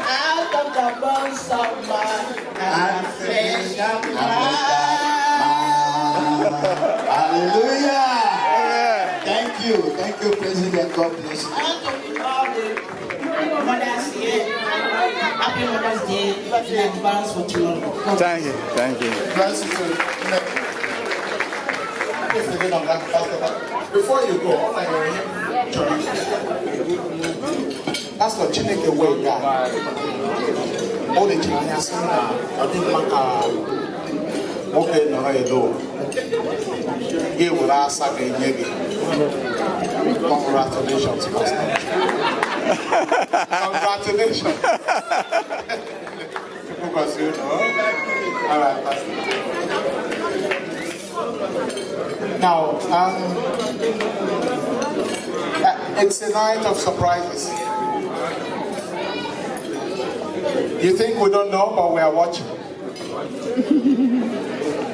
Out of the bones of man and flesh of man. Hallelujah. Thank you, President. God bless you. And to all the mothers here, happy Mother's Day in advance for tomorrow. Thank you. Before you go, Pastor Chineke way guy. All the Chinese I think okay no edo. He will ask again. Congratulations, Pastor. Congratulations. Because you know. All right, Pastor. Now, it's a night of surprises. You think we don't know, but we are watching.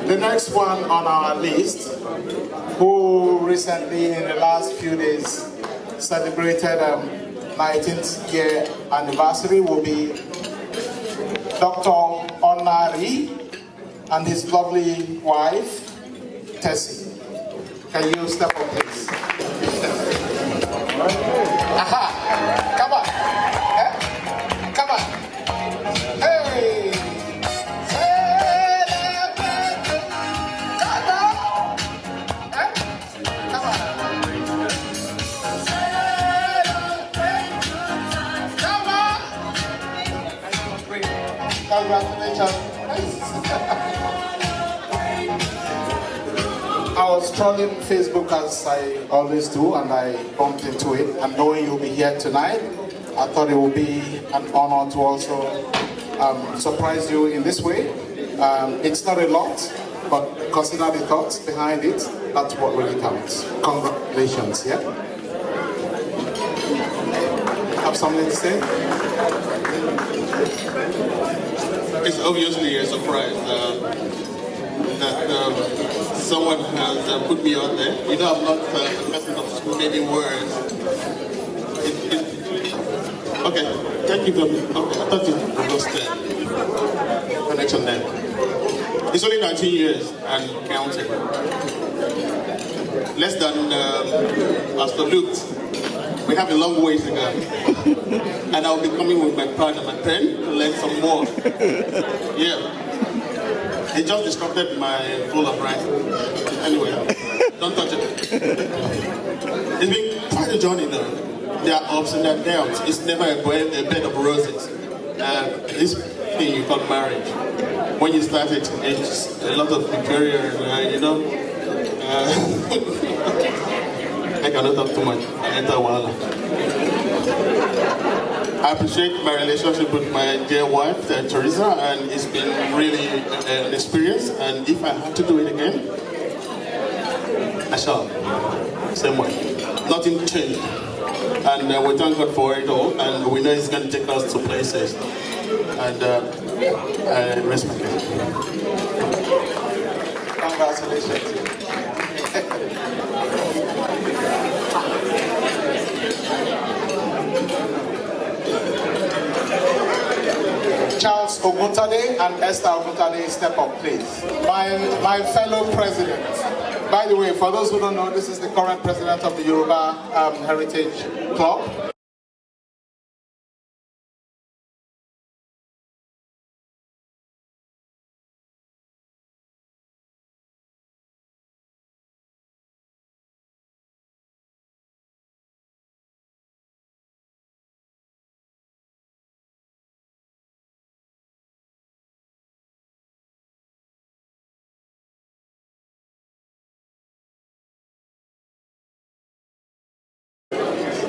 The next one on our list, who recently in the last few days celebrated 19th year anniversary, will be Dr. Onari and his lovely wife, Tessie. Can you step up, please? Aha! Come on! Come on! Hey! Celebrate! Come on! Come on! Celebrate! Come on! Congratulations! I was trolling Facebook as I always do, and I bumped into it. And knowing you'll be here tonight, I thought it would be an honor to also surprise you in this way. It's not a lot, but consider the thoughts behind it. That's what really counts. Congratulations, yeah? Have something to say? It's obviously a surprise that someone has put me out there. You know, I'm not a person of many words. Okay, thank you. Okay, I thought you lost the connection there. It's only 19 years and counting. Less than Pastor Luke. We have a long way to go. And I'll be coming with my pad and my pen to learn some more. Yeah. It just disrupted my flow of writing. Anyway, don't touch it. It's been quite a journey though. There are ups and there are downs. It's never a bed of roses. This thing you call marriage. When you start it, it's a lot of barriers, you know. I cannot talk too much. I enter Wala. I appreciate my relationship with my dear wife, Teresa, and it's been really an experience. And if I have to do it again, I shall. Same way. Nothing changed. And we thank God for it all. And we know it's going to take us to places. And I respect it. Congratulations. Charles Oguntade and Esther Oguntade, step up, please. My fellow president. By the way, for those who don't know, this is the current president of the Yoruba Heritage Club.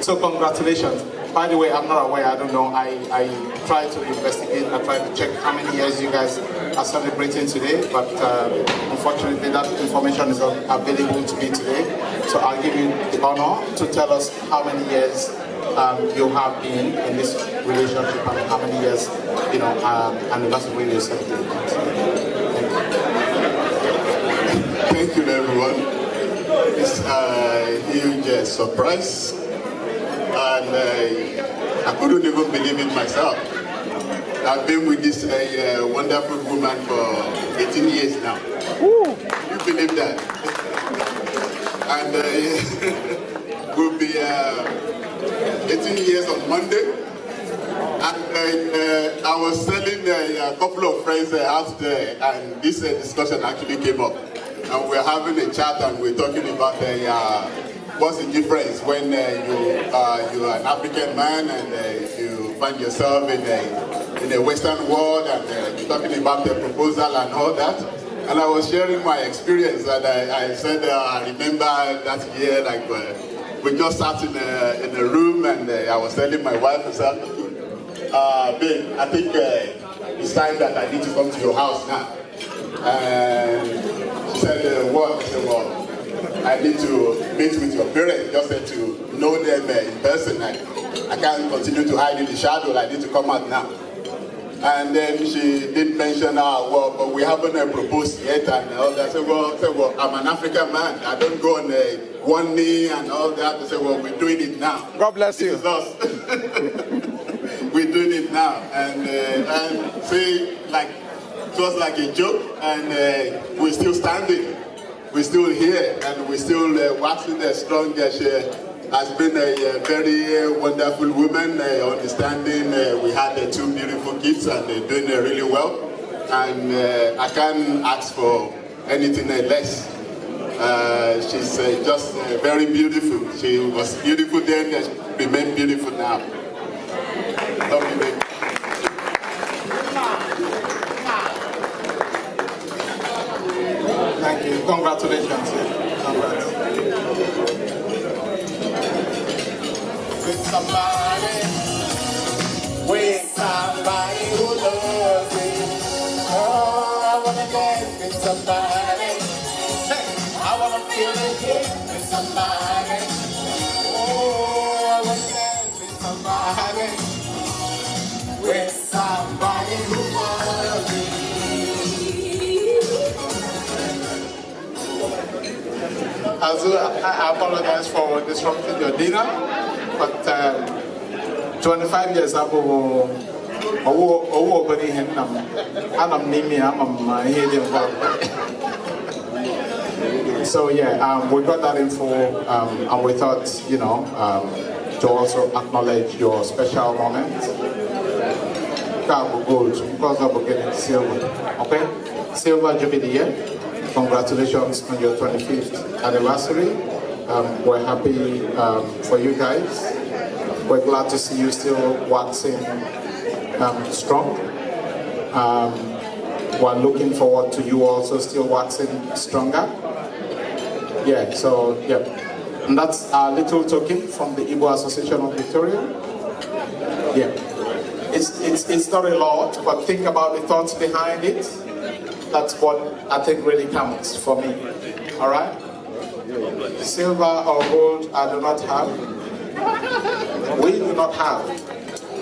So congratulations. By the way, I'm not aware, I don't know. I tried to investigate, I tried to check how many years you guys are celebrating today, but unfortunately that information is not available to me today. So I'll give you the honor to tell us how many years you have been in this relationship and how many years, anniversary you celebrate. Thank you, everyone. It's a huge surprise, and I couldn't even believe it myself. I've been with this wonderful woman for 18 years now. You believe that? And we'll be 18 years on Monday. And I was telling a couple of friends out there, and this discussion actually came up. And we're having a chat, and we're talking about what's the difference when you're an African man and you find yourself in a Western world, and you're talking about the proposal and all that. And I was sharing my experience, and I said I remember that year, like we just sat in a room, and I was telling my wife, I said, babe, I think it's time that I need to come to your house now. And she said, what? I said, well, I need to meet with your parents, just to know them in person. I can't continue to hide in the shadow, I need to come out now. And then she did mention, well, but we haven't proposed yet and all that. I said, well, I'm an African man, I don't go on one knee and all that. I said, well, we're doing it now. God bless you. This is us. We're doing it now. And say, like, it was like a joke, and we're still standing. We're still here, and we're still waxing strong. She has been a very wonderful woman, understanding. We had 2 beautiful kids, and they're doing really well. And I can't ask for anything less. She's just very beautiful. She was beautiful then, and she remains beautiful now. Love you, baby. Thank you. Congratulations. Congrats. With somebody who loves me. Oh, I wanna dance with somebody. Hey, I wanna feel the heat with somebody. Oh, I wanna dance with somebody. With somebody who loves me. Also, I apologize for disrupting your dinner, but 25 years ago, so yeah, we got that info, and we thought, to also acknowledge your special moment. Gold, because we're getting silver. Okay, silver jubilee. Congratulations on your 25th anniversary. We're happy for you guys. We're glad to see you still waxing strong. We're looking forward to you also still waxing stronger. Yeah, so yeah. And that's a little token from the Igbo Association of Victoria. Yeah. It's not a lot, but think about the thoughts behind it. That's what I think really counts for me. All right? Silver or gold, I do not have. We do not have.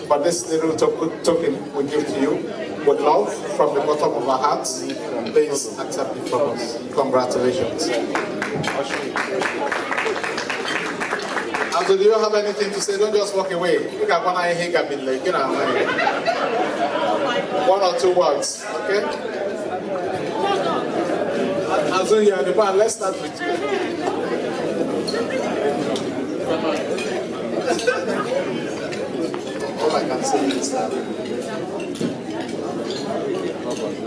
But this little token we give to you with love from the bottom of our hearts. Please accept it from us. Congratulations. Also, do you have anything to say? Don't just walk away. Look at one eye, one or two words, okay? Also, yeah, the man, let's start with you. All I can say is that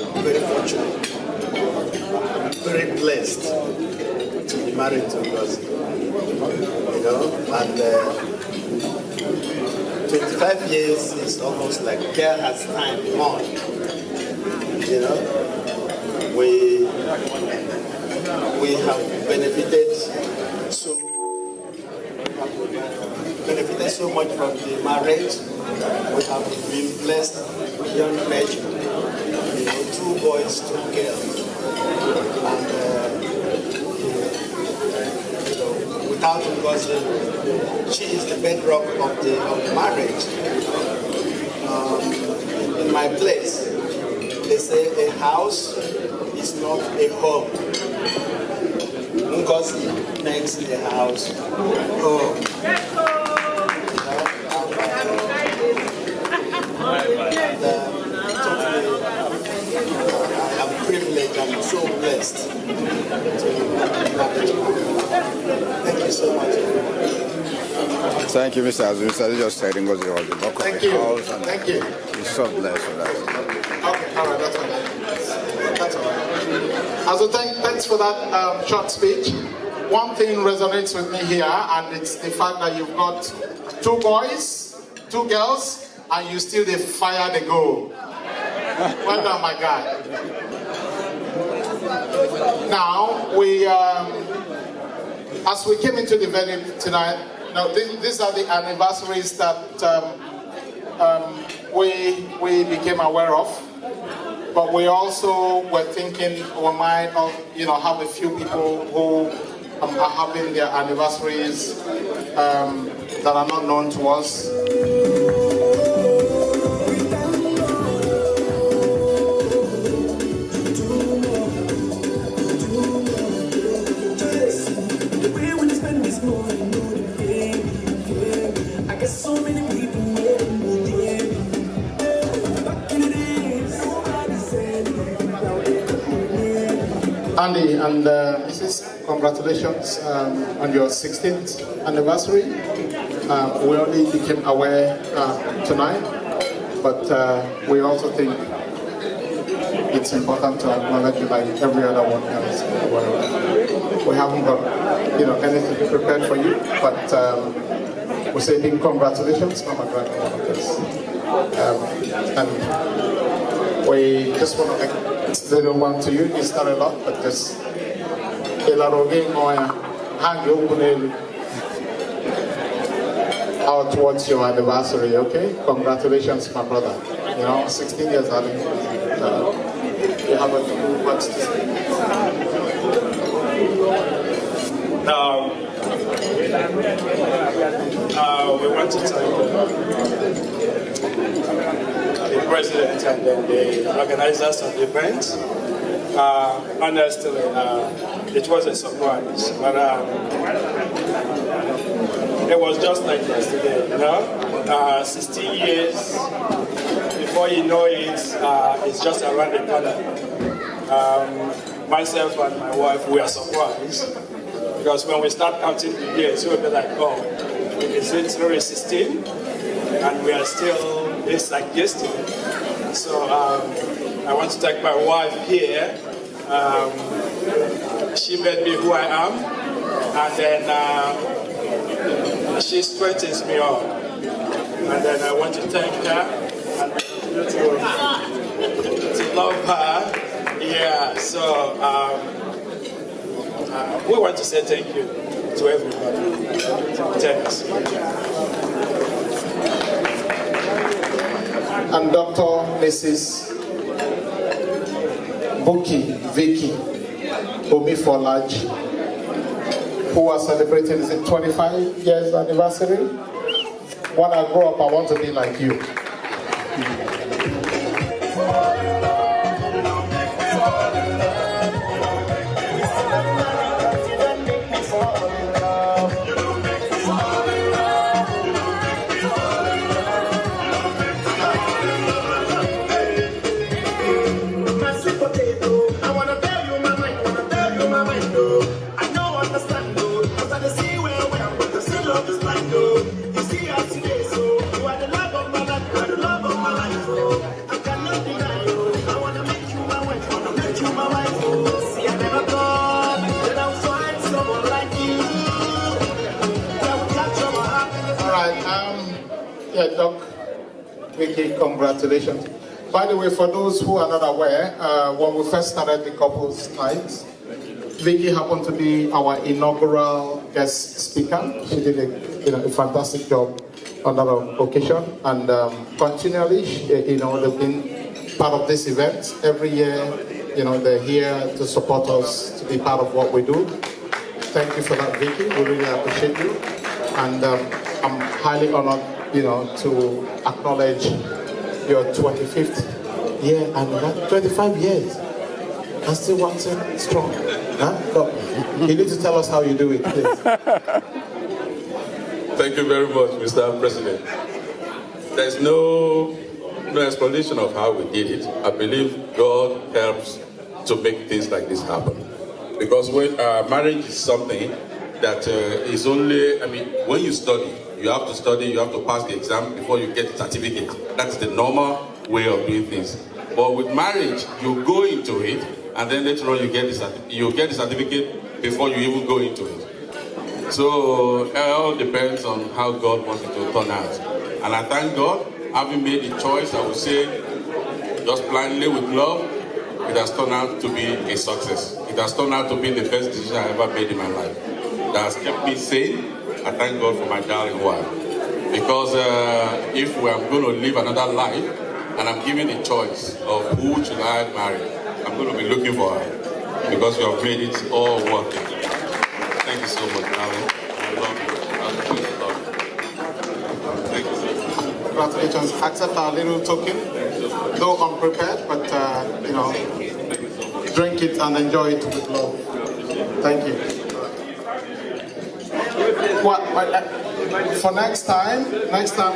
I'm very fortunate. I'm very blessed to be married to Ngozi. And 25 years is almost like care has time more. We have benefited so much from the marriage. We have been blessed beyond measure. 2 boys, 2 girls. And without Ngozi, she is the bedrock of the marriage. In my place, they say a house is not a home. Ngozi makes the house home. I am privileged and so blessed to manage. Thank you so much. Thank you, Mr. Azu. Mr. Azu just said Ngozi was the rock of the house. And Thank you. he's so blessed for that. Okay, all right, that's all right. That's all right. Also, thanks for that short speech. One thing resonates with me here, and it's the fact that you've got 2 boys, 2 girls, and you still the fire the goal. Well done, my guy. Now, as we came into the venue tonight, now these are the anniversaries that we became aware of. But we also were thinking our mind of, have a few people who are having their anniversaries that are not known to us. Andy and Mrs., congratulations on your 16th anniversary. We only became aware tonight, but we also think it's important to acknowledge you like every other one else. We haven't got anything prepared for you, but we say big congratulations, Mama Grandmother. And we just want to little one to you. It's not a lot, but just out towards your anniversary, okay? Congratulations, my brother. 16 years having you haven't too much to say. We want to thank the president and then the organizers of the event. Honestly, it was a surprise, but it was just like yesterday, 16 years, before you know it, it's just around the corner. Myself and my wife, we are surprised, because when we start counting the years, we'll be like, oh, is it really 16? And we are still, it's like yesterday. So I want to thank my wife here. She made me who I am, and then she strengthens me up. And then I want to thank her and continue to love her. Yeah, so we want to say thank you to everybody. Thanks. And Dr. Mrs. Buki Vicky Omifolaji, who are celebrating his 25 years anniversary. When I grow up, I want to be like you. Doc, Vicky, congratulations. By the way, for those who are not aware, when we first started the couples night, Vicky happened to be our inaugural guest speaker. She did a fantastic job on that occasion, and continually, they've been part of this event. Every year, they're here to support us, to be part of what we do. Thank you for that, Vicky. We really appreciate you. And I'm highly honored, to acknowledge your 25th year and 25 years. And still watching strong. Huh? No. You need to tell us how you do it, please. Thank you very much, Mr. President. There's no explanation of how we did it. I believe God helps to make things like this happen. Because when marriage is something that is only, when you study, you have to pass the exam before you get the certificate. That's the normal way of doing things. But with marriage, you go into it, and then later on you get the certificate before you even go into it. So it all depends on how God wants it to turn out. And I thank God, having made the choice, I would say, just blindly with love, it has turned out to be a success. It has turned out to be the best decision I ever made in my life. That has kept me sane. I thank God for my darling wife. Because if I'm going to live another life, and I'm given the choice of who should I marry, I'm going to be looking for her. Because you have made it all worth it. Thank you so much, darling. I love you. I truly love you. Thank you so much. Congratulations. Accept our little token. Though unprepared, but drink it and enjoy it with love. Thank you. For next time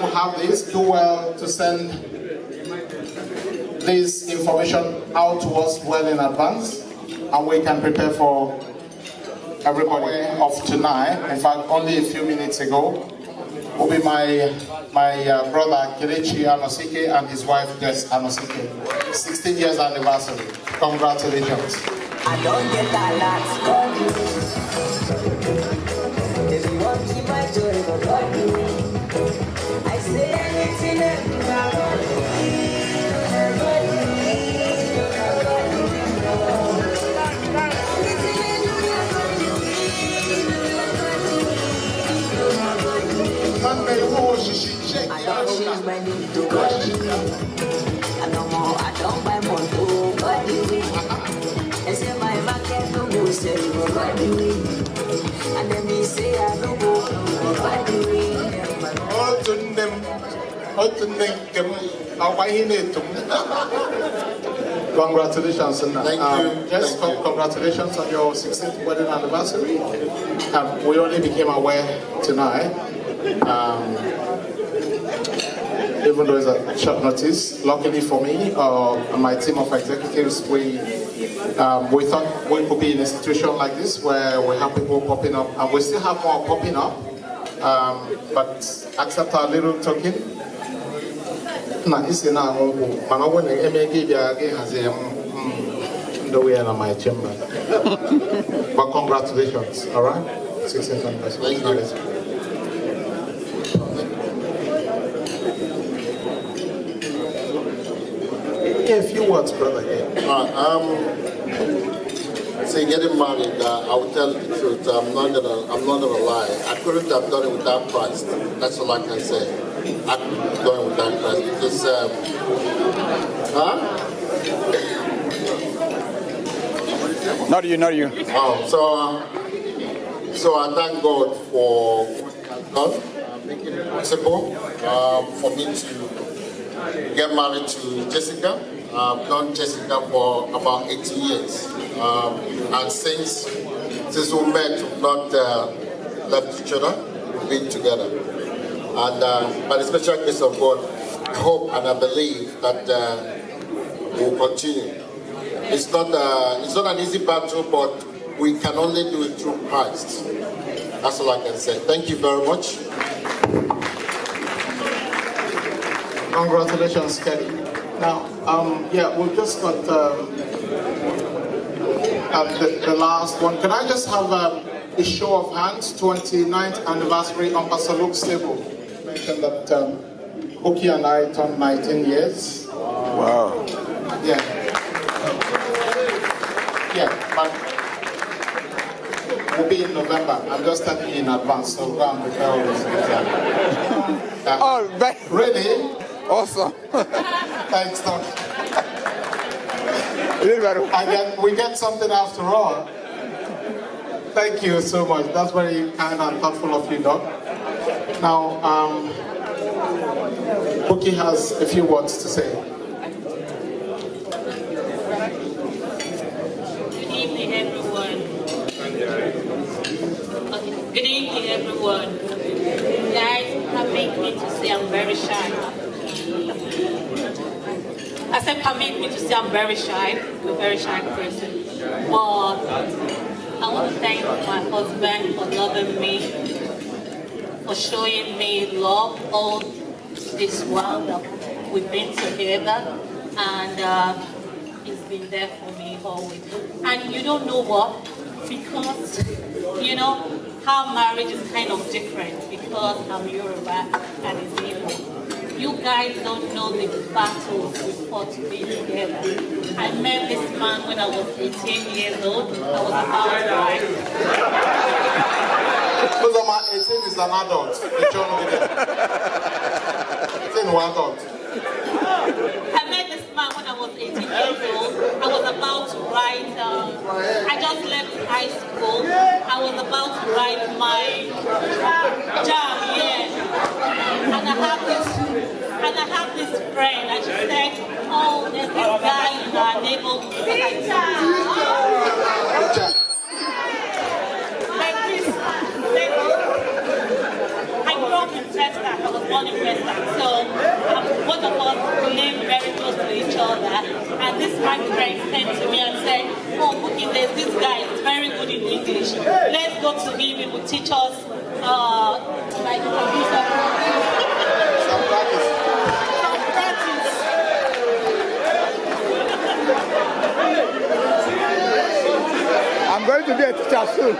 we'll have this. Do well to send this information out to us well in advance, and we can prepare for everybody of tonight. In fact, only a few minutes ago will be my brother Kelechi Anosike and his wife Jess Anosike. 16 years anniversary. Congratulations. I don't get that lot. If you want to keep my joy, but God do. I say anything that you I don't choose my name to God. I no more, I don't buy more to God do it. And say my market no go sell for God do it. And then me say I no go for God do it. Congratulations, Thank you. Yes, congratulations on your 16th wedding anniversary. We only became aware tonight. Even though it's a short notice, luckily for me and my team of executives, we thought we could be in a situation like this where we have people popping up, and we still have more popping up, but accept our little token. But congratulations, all right? 16th anniversary. Yeah, a few words, brother. Say getting married, I will tell you the truth. I'm not gonna lie. I couldn't have done it without Christ. That's all I can say. I couldn't have done it without Christ because, Not you. So I thank God for God making it possible for me to get married to Jessica. I've known Jessica for about 18 years. And since we met, we've not left each other. We've been together. And by the special grace of God, I hope and I believe that we'll continue. It's not an easy battle, but we can only do it through Christ. That's all I can say. Thank you very much. Congratulations, Kelly. Now, we've just got the last one. Can I just have a show of hands? 29th anniversary on Pastor Luke's table. Mentioned that Oki and I turned 19 years. Wow. Yeah, but will be in November. I'm just telling you in advance, so go and prepare all this. Oh, really? Awesome. Thanks, Doc. We get something after all. Thank you so much. That's very kind and thoughtful of you, Doc. Now, Bukky has a few words to say. Good evening, everyone. Good evening, everyone. Guys, permit me to say I'm very shy. I said permit me to say I'm very shy. I'm a very shy person. But I want to thank my husband for loving me, for showing me love all this while that we've been together, and he's been there for me always. And you don't know what? Because, you know, how marriage is kind of different because I'm Yoruba and he's Igbo. You guys don't know the battles we fought to be together. I met this man when I was 18 years old. I was about to die. Because I'm 18 is an adult. The John over there. 18 was adult. I met this man when I was 18 years old. I was about to write, I just left high school. I was about to write my job, yeah. And I have this friend, and she said, oh, there's this guy in our neighborhood. I grew up in Festac. I was born in Festac. So both of us live very close to each other. And this my friend came to me and said, oh, Bukky, there's this guy. He's very good in English. Let's go to him. He will teach us like computer. Some practice. I'm going to be a teacher soon.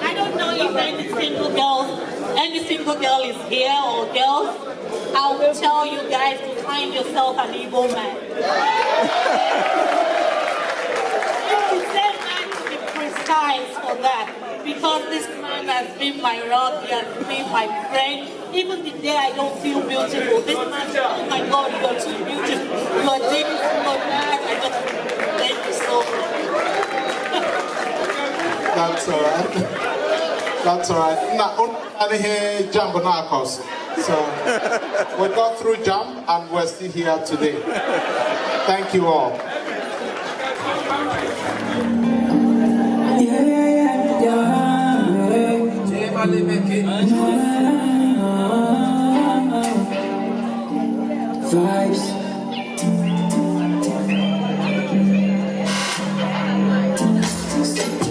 I don't know if any single girl is here or girls. I will tell you guys to find yourself an Igbo man. For that, because this man has been my rock, he has been my friend. Even the day I don't feel beautiful, this man says, oh my God, you're too beautiful, you're this, you're that. I just thank you so much. That's alright. That's alright. Now, I hear Jambo Narcos. So, we got through Jam and we're still here today. Thank you all. Vibes.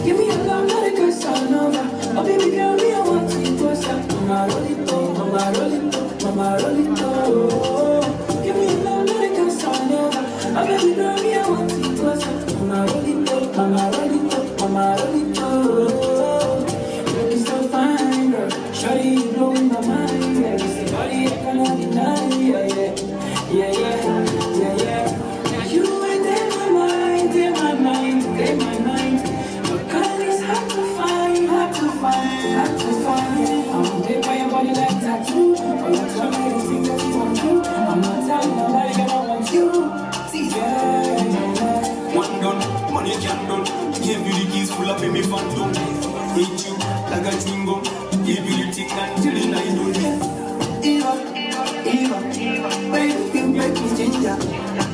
Give me a love, not a Casanova. Oh baby girl, me I want to close up. Mama Rolito, Mama Rolito, Mama Rolito. Give me a love, not a Casanova. Oh baby girl, me I want to close up. Mama Rolito, Mama Rolito, Mama Rolito. Looking so fine, girl. Shawty, you blowing my mind. Yeah, you say body I cannot deny. Yeah, yeah. Yeah, yeah, yeah, yeah. You ain't in my mind, in my mind, in my mind. Your kind is hard to find, hard to find, hard to find. I'm dead by your body like tattoo. Oh, you tell me anything that you want to. I'm not telling nobody that I want you. See, yeah, yeah. One done, money can done. Give you the keys full up in me phantom. Hit you like a chewing gum. Give you the thing until the night don't Eva, baby, you make me ginger.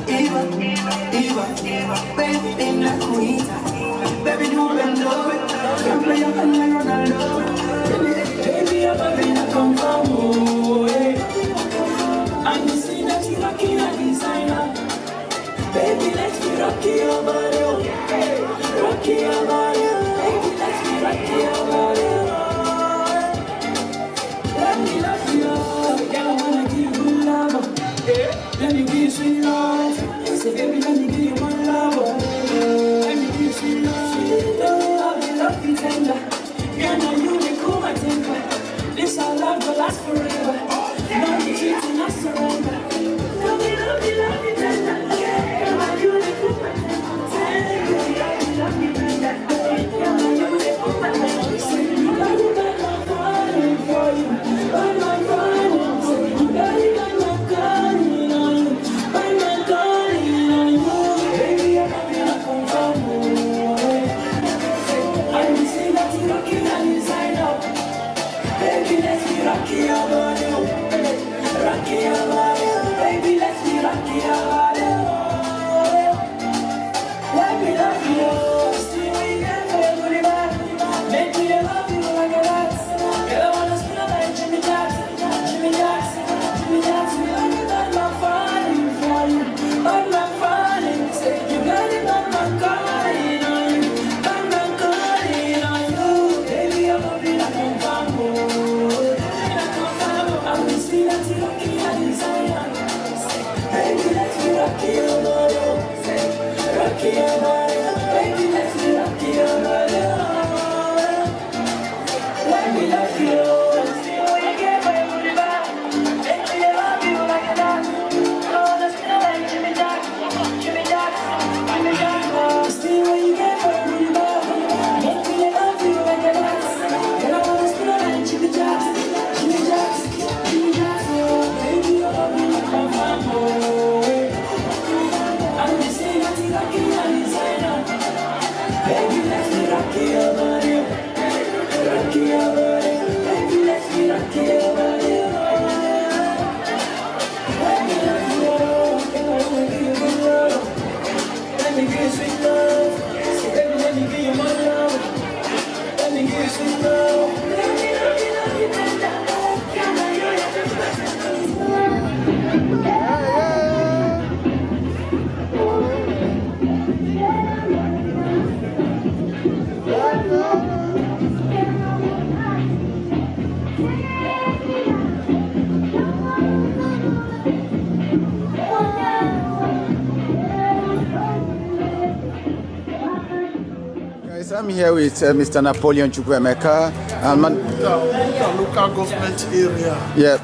Eva, baby, in la cuita. Baby, you bend over. Can't play up and like Ronaldo. Baby, I'm a bit of comfort, oh, yeah. And you see that you're rocking a designer. Baby, let's be rocky your body, oh. Rocky your body, oh. Baby, let's be rocky your body, oh. Let me love you, girl, I wanna give you love. Let me give you sweet love. Say, baby, let me give you one love. Let me give you sweet love. Love you tender. Girl, now you the promise our love will last forever. No retreating, no surrender. Love me, love me, love me, tender. You're my beautiful person. Love me, tender. You're my beautiful person. Love me, but I'm falling for you. But I'm falling for you. Love me, but I'm calling on you. But I'm calling on you. Baby, I love you, I come from you. I will see that you're rocking and inside out. Baby, let's be rocky about you. Rocky about you. Baby, let's be rocky about you. Let me love you. See what you get for your booty back. Make me love you like a rat. Girl, I wanna smell like Jimmy Jackson. Jimmy Jackson. Jimmy Jackson. Love you, but I'm falling for you. But I'm falling. Say you got it, but I'm calling on you. But I'm calling on you. Baby, I love you like a bamboo. I will see that you're lucky and inside. Baby, let's be rocky about you. Rocky about you. Baby, let's be rocky about you. Let me love you. See what you get for your booty back. Make me love you like a dog. I wanna smell like Jimmy Jackson. Jimmy Jackson. Jimmy Jackson. See what you get for your booty back. Make me love you like a dog. And I wanna smell like Jimmy Jackson. Jimmy Jackson. Jimmy Jackson. Baby, I love you like a bamboo. I'm just saying that you're lucky and inside out. Baby, let's be rocky about you. Rocky about you. Baby, let's be rocky about you. Let me love you. Let me give you good love. Let me give you sweet love. So baby, let me give you my love. Let me give you sweet love. Let me love you, tender. Yeah, now you're just Guys, I'm here with Mr. Napoleon Chukwuemeka. Local government area. Yep.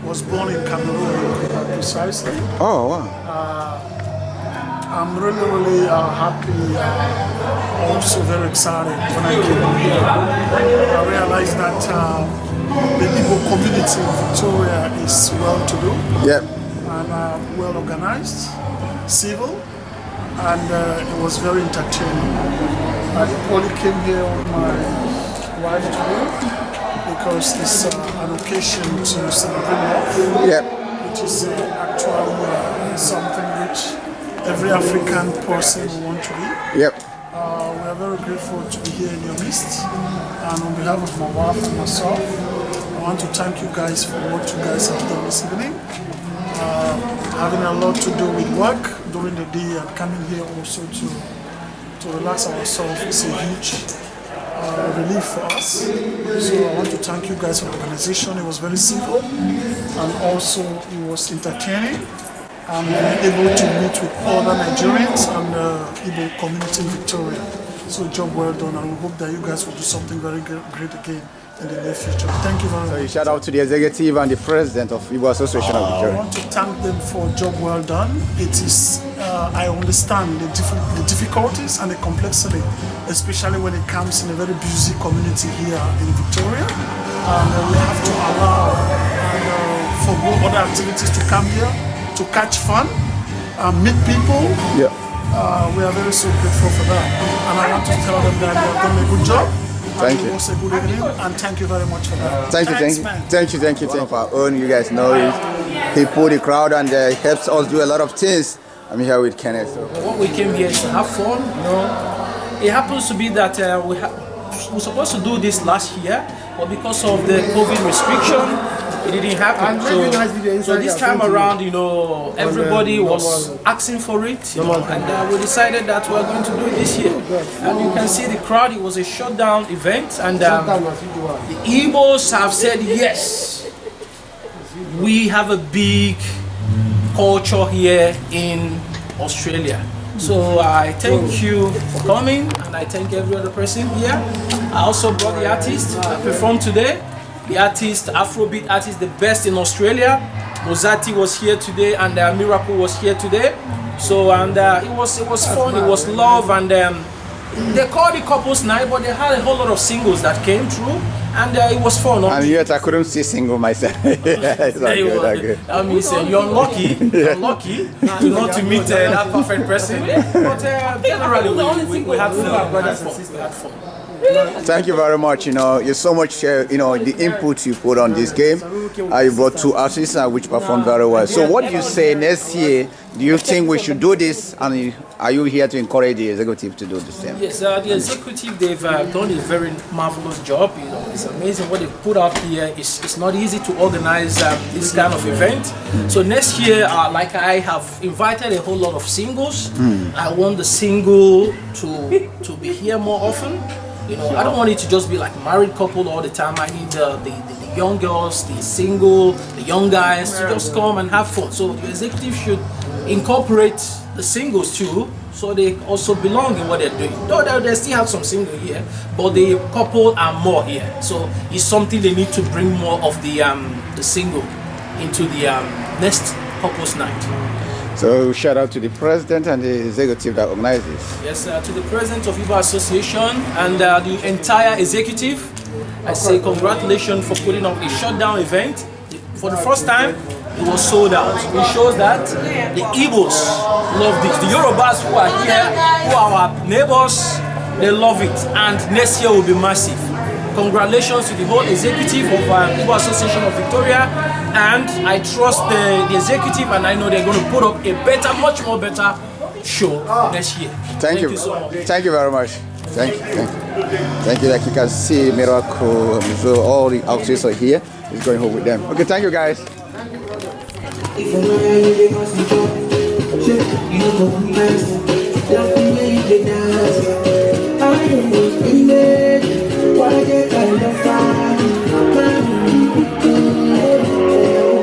Was born in Cameroon, precisely. Oh, wow. I'm really happy, also very excited when I came here. I realized that the Igbo community in Victoria is well-to-do. Yep. And well organized, civil, and it was very entertaining. I only came here with my wife today because it's an occasion to celebrate love. Yep. Which is actually something which every African person will want to be. Yep. We are very grateful to be here in your midst, and on behalf of my wife and myself, I want to thank you guys for what you guys have done this evening. Having a lot to do with work during the day and coming here also to relax ourselves is a huge relief for us. So I want to thank you guys for the organization. It was very simple and also it was entertaining. And able to meet with other Nigerians and the Igbo community in Victoria. So job well done, and we hope that you guys will do something very great again in the near future. Thank you very much. Shout out to the executive and the president of Igbo Association of Victoria. I want to thank them for job well done. It is, I understand the difficulties and the complexity, especially when it comes in a very busy community here in Victoria. And we have to allow for other activities to come here, to catch fun, meet people. Yeah. We are very so grateful for that. And I want to tell them that you have done a good job. Thank you. It was a good evening, and thank you very much for that. Thank you. One of our own, you guys know it. He pulled the crowd and helps us do a lot of things. I'm here with Kenneth. So. What we came here is to have fun. You know, it happens to be that we're supposed to do this last year, but because of the COVID restriction, it didn't happen. So this time around, you know, everybody was asking for it, you know, and we decided that we're going to do it this year. And you can see the crowd. It was a shutdown event, and the Igbos have said yes. We have a big culture here in Australia. So I thank you for coming, and I thank every other person here. I also brought the artist that performed today. the artist, Afrobeat artist, the best in Australia. Mozati was here today, and Miracle was here today. So and it was fun, it was love, and they called it couples night, but they had a whole lot of singles that came through, and it was fun. And yet I couldn't see single myself. It's not good, not good. I mean, you're lucky to not to meet that perfect person. But generally, we had fun. We had fun. Thank you very much. You're so much, the input you put on this game. You brought 2 artists which performed very well. So what do you say next year? Do you think we should do this? And are you here to encourage the executive to do the same? Yes, the executive, they've done a very marvelous job. It's amazing what they put out here. It's not easy to organize this kind of event. So next year, like I have invited a whole lot of singles. I want the single to be here more often. I don't want it to just be like married couple all the time. I need the young girls, the single, the young guys to just come and have fun. So the executive should incorporate the singles too, so they also belong in what they're doing. Though they still have some single here, but the couple are more here. So it's something they need to bring more of the single into the next couples night. So shout out to the president and the executive that organized this. Yes, to the president of Igbo Association and the entire executive, I say congratulations for putting up a shutdown event. For the first time, it was sold out. It shows that the Igbos love this. The Yorubas who are here, who are our neighbors, they love it. And next year will be massive. Congratulations to the whole executive of Igbo Association of Victoria, and I trust the executive, and I know they're going to put up a better, much more better show next year. Thank you so much. Thank you very much. Thank you. Like you can see, Miracle, so all the outfits are here. He's going home with them. Okay, thank you guys.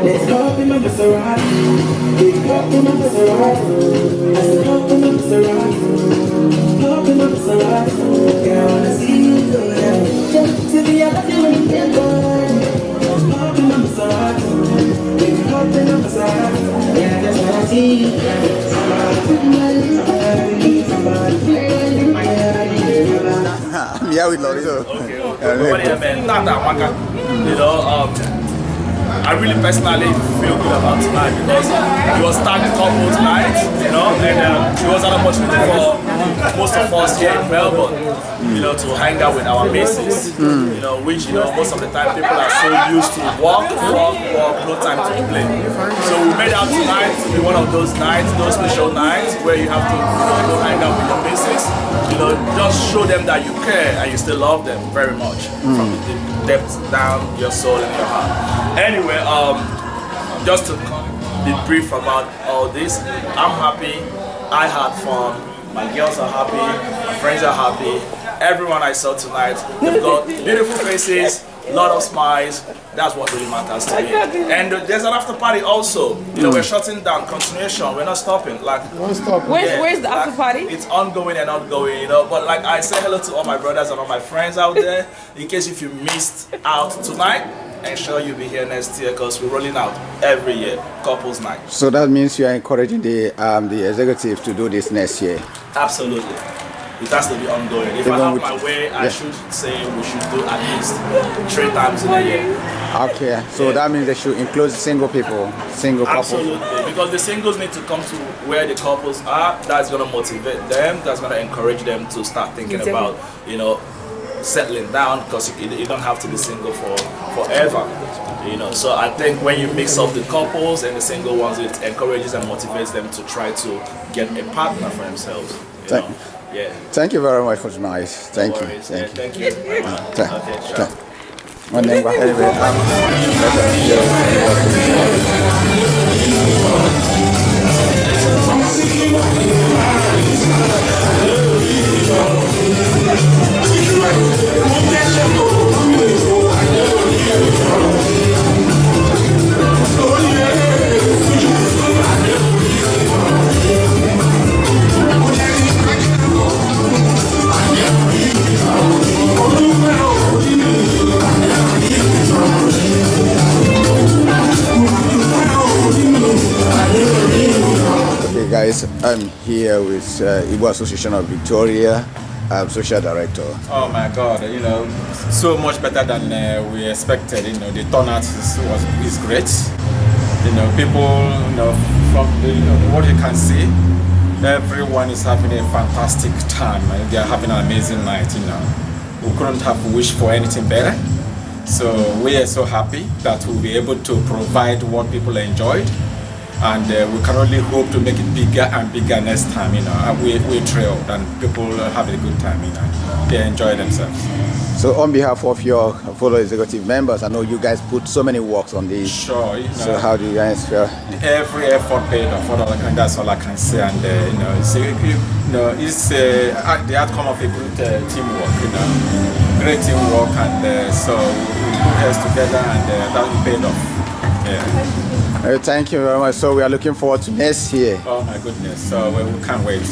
Let's go in my Maserati. Let's go in my Maserati. Let's go in my Maserati. Go in my Maserati. Yeah, I wanna see you do that. Just to be able to do it again, boy. Go in my Maserati. Let's go in my Maserati. Yeah, that's what I see. I'm here with Lorenzo. I really personally feel good about tonight because it was tagged couples night, and it was an opportunity for most of us here in Melbourne, to hang out with our bases, which most of the time people are so used to walk, no time to play. So we made out tonight to be one of those nights, those special nights where you have to go hang out with your bases, just show them that you care and you still love them very much from the depths down your soul and your heart. Anyway, just to be brief about all this, I'm happy, I had fun, my girls are happy, my friends are happy, everyone I saw tonight, they've got beautiful faces, a lot of smiles. That's what really matters to me. And there's an after party also. We're shutting down, continuation, we're not stopping. Where's the after party? It's ongoing and ongoing, But like I say hello to all my brothers and all my friends out there. In case if you missed out tonight, ensure you'll be here next year because we're rolling out every year, couples night. So that means you are encouraging the executive to do this next year? Absolutely. It has to be ongoing. If I have my way, I should say we should do at least 3 times in a year. Okay, so that means they should include single people, single couples. Absolutely, because the singles need to come to where the couples are. That's going to motivate them. That's going to encourage them to start thinking about, settling down, because you don't have to be single forever. So I think when you mix up the couples and the single ones, it encourages and motivates them to try to get a partner for themselves. Yeah. Thank you very much for tonight. Thank you. Thank you. Okay, sure. My name is here with Igbo Association of Victoria, Social Director. Oh my God, so much better than we expected. The turnout is great. People, from what you can see, everyone is having a fantastic time. They are having an amazing night. We couldn't have wished for anything better. So we are so happy that we'll be able to provide what people enjoyed, and we can only hope to make it bigger and bigger next time. We're thrilled, and people have a good time. They enjoy themselves. So on behalf of your fellow executive members, I know you guys put so many works on this. Sure. So how do you guys feel? Every effort paid off, and that's all I can say. And it's the outcome of a good teamwork. Great teamwork, and so we put heads together, and that paid off. Yeah. Thank you very much. So we are looking forward to next year. Oh my goodness! So we can't wait.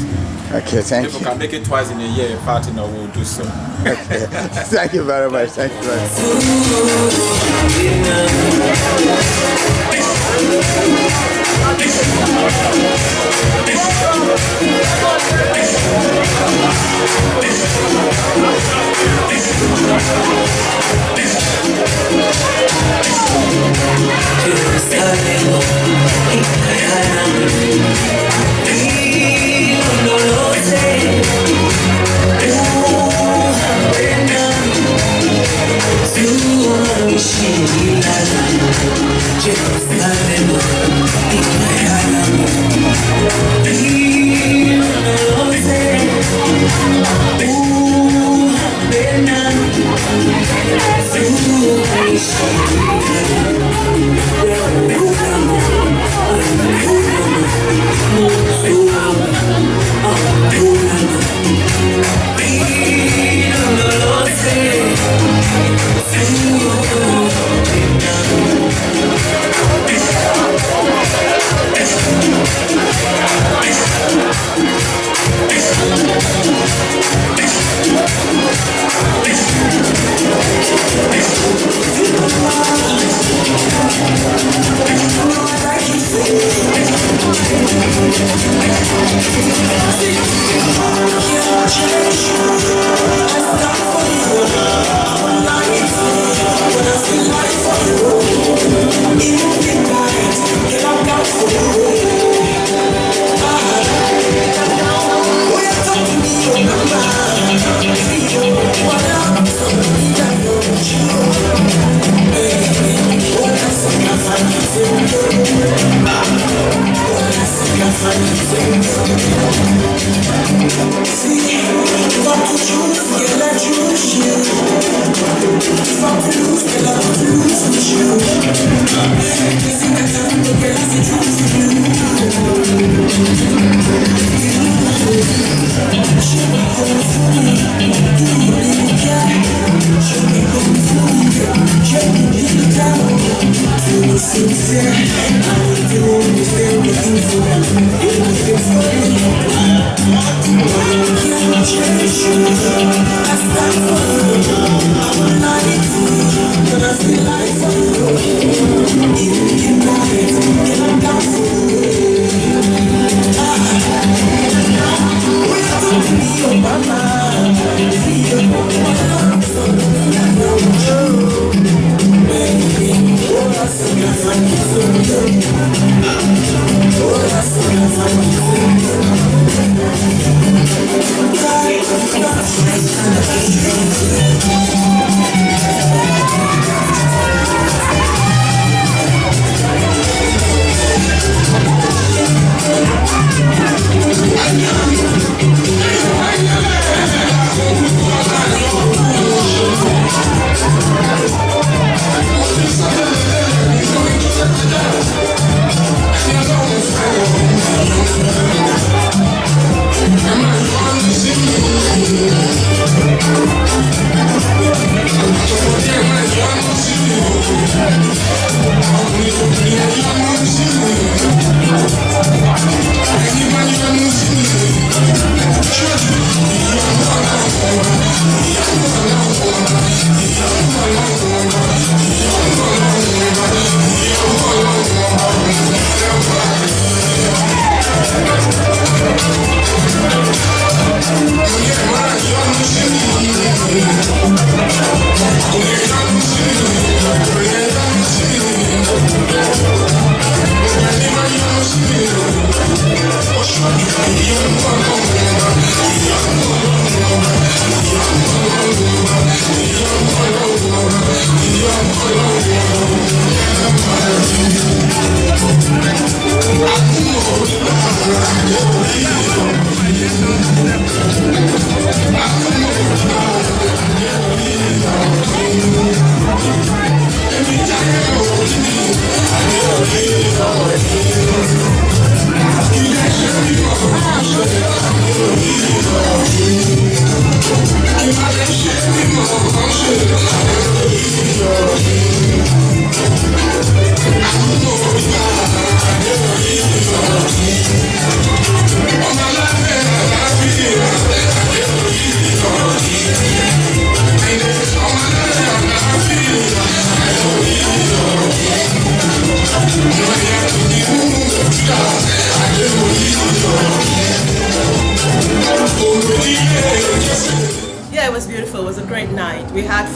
Okay, thank you. If we can make it twice in a year, in fact, we'll do so. Okay. Thank you very much. Thank you very much. I feel like for you. You can buy it, and I'm down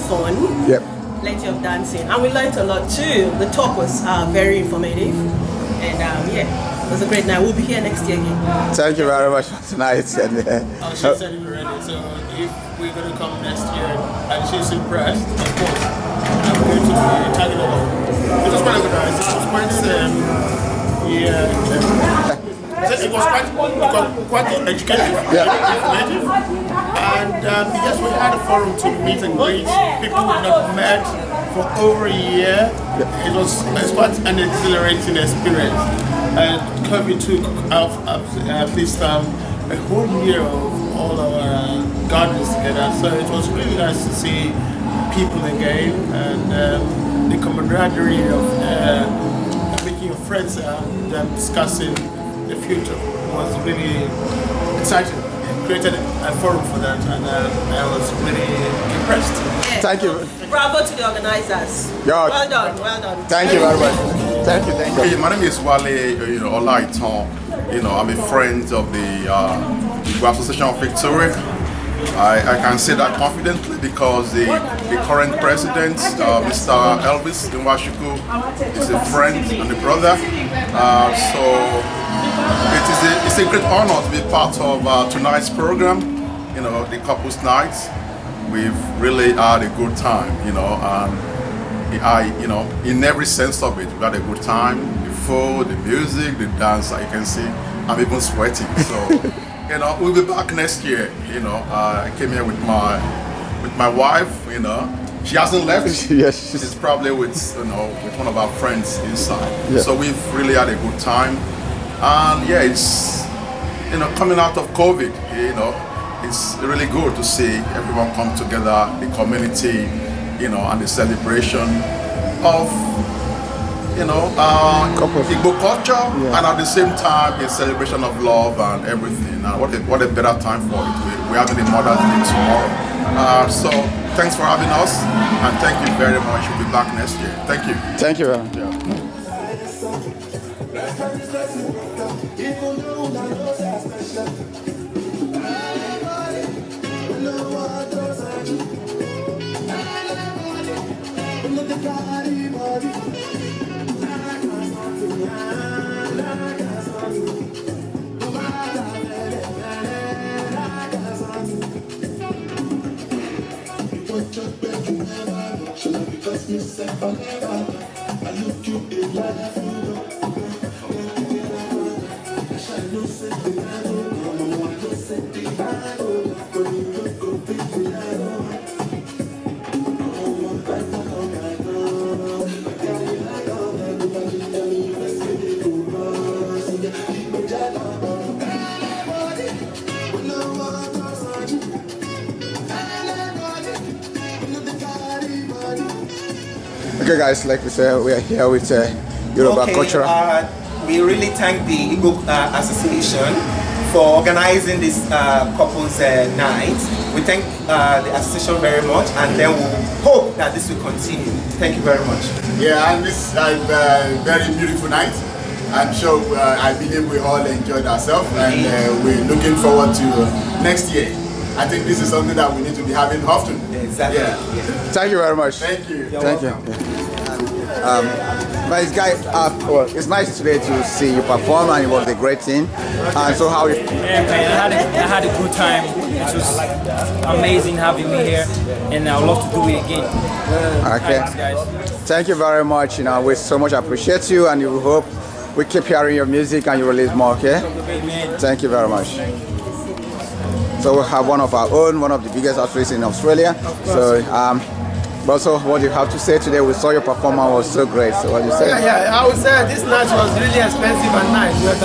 fun. Yep. Plenty of dancing, and we learned a lot too. The talk was very informative, and yeah, it was a great night. We'll be here next year again. Thank you very much for tonight. And, She said it already, so if we're going to come next year and she's impressed, of course, I'm going to be tagging along. It was quite organized. It was quite, it was quite educative, informative. And yes, we had a forum to meet and greet people we've not met for over a year. It was quite an exhilarating experience. And COVID took at least a whole year of all our gatherings together. So it was really nice to see people again, and the camaraderie of making friends and discussing the future was really exciting. Created a forum for that, and I was really impressed. Yeah. Thank you. Bravo to the organizers. Yeah. Well done, well done. Thank you very much. Thank you. Hey, my name is Wale, Olaiton. I'm a friend of the Igbo Association of Victoria. I can say that confidently because the current president, Mr. Elvis Nwachukwu, is a friend and a brother. It's a great honor to be part of tonight's program, the couples night. We've really had a good time, and in every sense of it, we had a good time. The food, the music, the dance, you can see, I'm even sweating. So, we'll be back next year. I came here with my wife. She hasn't left. Yes. She's probably with one of our friends inside. Yeah. So we've really had a good time. And yeah, it's coming out of COVID, it's really good to see everyone come together, the community, and the celebration of Igbo culture, and at the same time a celebration of love and everything. And what a better time for it. We're having a Mother's Day tomorrow. So thanks for having us, and thank you very much. We'll be back next year. Thank you. Thank you very much. Okay, guys, like we said, we are here with Yoruba Cultural. We really thank the Igbo Association for organizing this couples night. We thank the association very much, and then we hope that this will continue. Thank you very much. Yeah, and this is a very beautiful night. I'm sure, I believe we all enjoyed ourselves, and we're looking forward to next year. I think this is something that we need to be having often. Exactly. Yeah. Thank you very much. Thank you. Thank you. But it's nice today to see you perform, and it was a great thing. And so how? Yeah, man, I had a good time. It was amazing having me here, and I would love to do it again. Okay. Thanks, guys. Thank you very much. We so much appreciate you, and we hope we keep hearing your music and you release more. Okay. Thank you very much. So we have one of our own, one of the biggest artists in Australia. So, also, what you have to say today? We saw your performance was so great. So, what do you say? Yeah, I would say this night was really expensive and nice. It's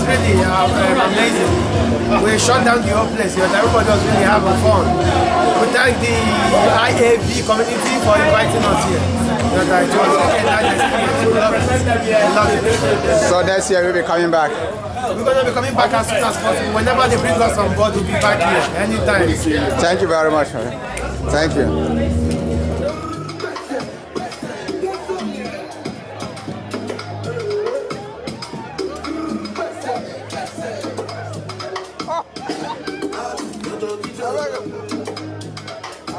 really amazing. We shut down the whole place. Everybody was really having fun. We thank the IAV community for inviting us here. It was a nice experience. We love it. So next year we'll be coming back. We're going to be coming back as soon as possible. Whenever they bring us on board, we'll be back here anytime. Thank you very much. Thank you. I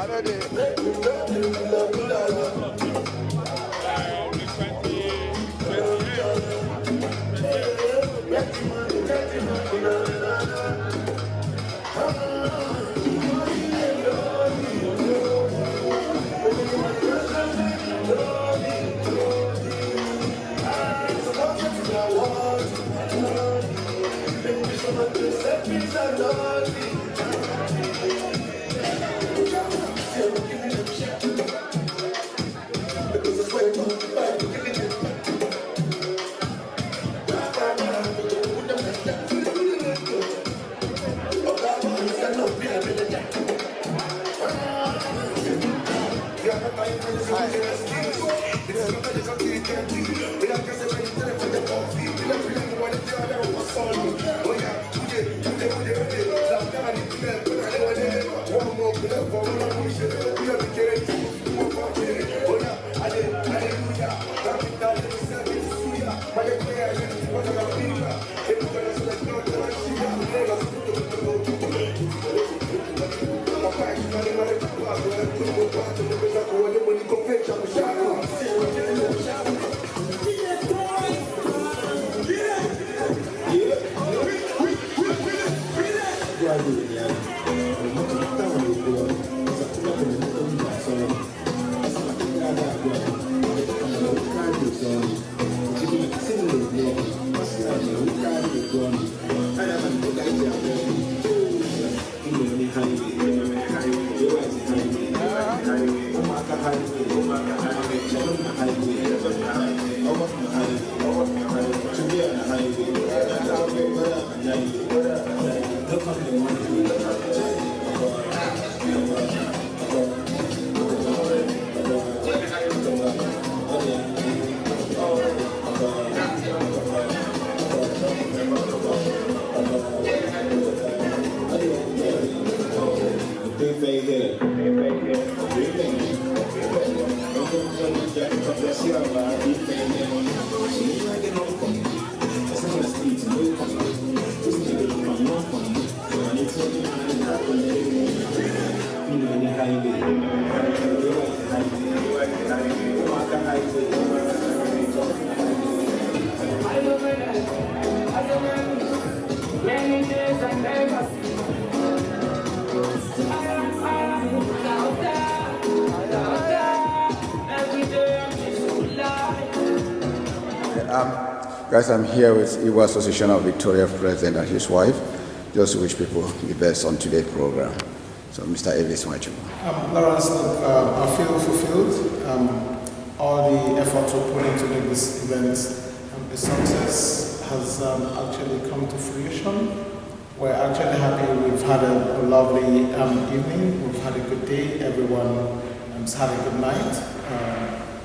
Guys, I'm here with Igbo Association of Victoria President and his wife, just to wish people the best on today's program. So, Mr. Elvis Machu. Lawrence, I feel fulfilled. All the efforts we put into make this event a success has actually come to fruition. We're actually happy. We've had a lovely evening. We've had a good day. Everyone has had a good night.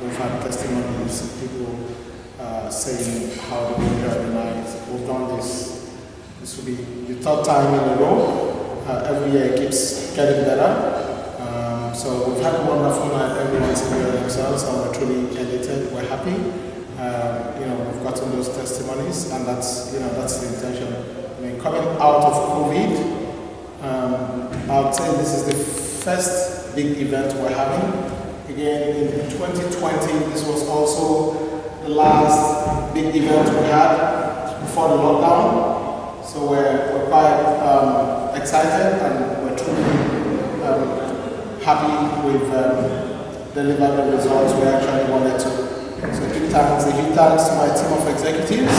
We've had testimonies of people saying how they enjoyed the night. We've done this. This will be the third time in a row. Every year it keeps getting better. So we've had a wonderful night. Everyone's enjoyed themselves, and we're truly elated. We're happy. We've gotten those testimonies, and that's the intention. I mean, coming out of COVID, I would say this is the first big event we're having. Again, in 2020, this was also the last big event we had before the lockdown. So we're quite excited, and we're truly happy we've delivered the results we actually wanted to. So a huge thanks to my team of executives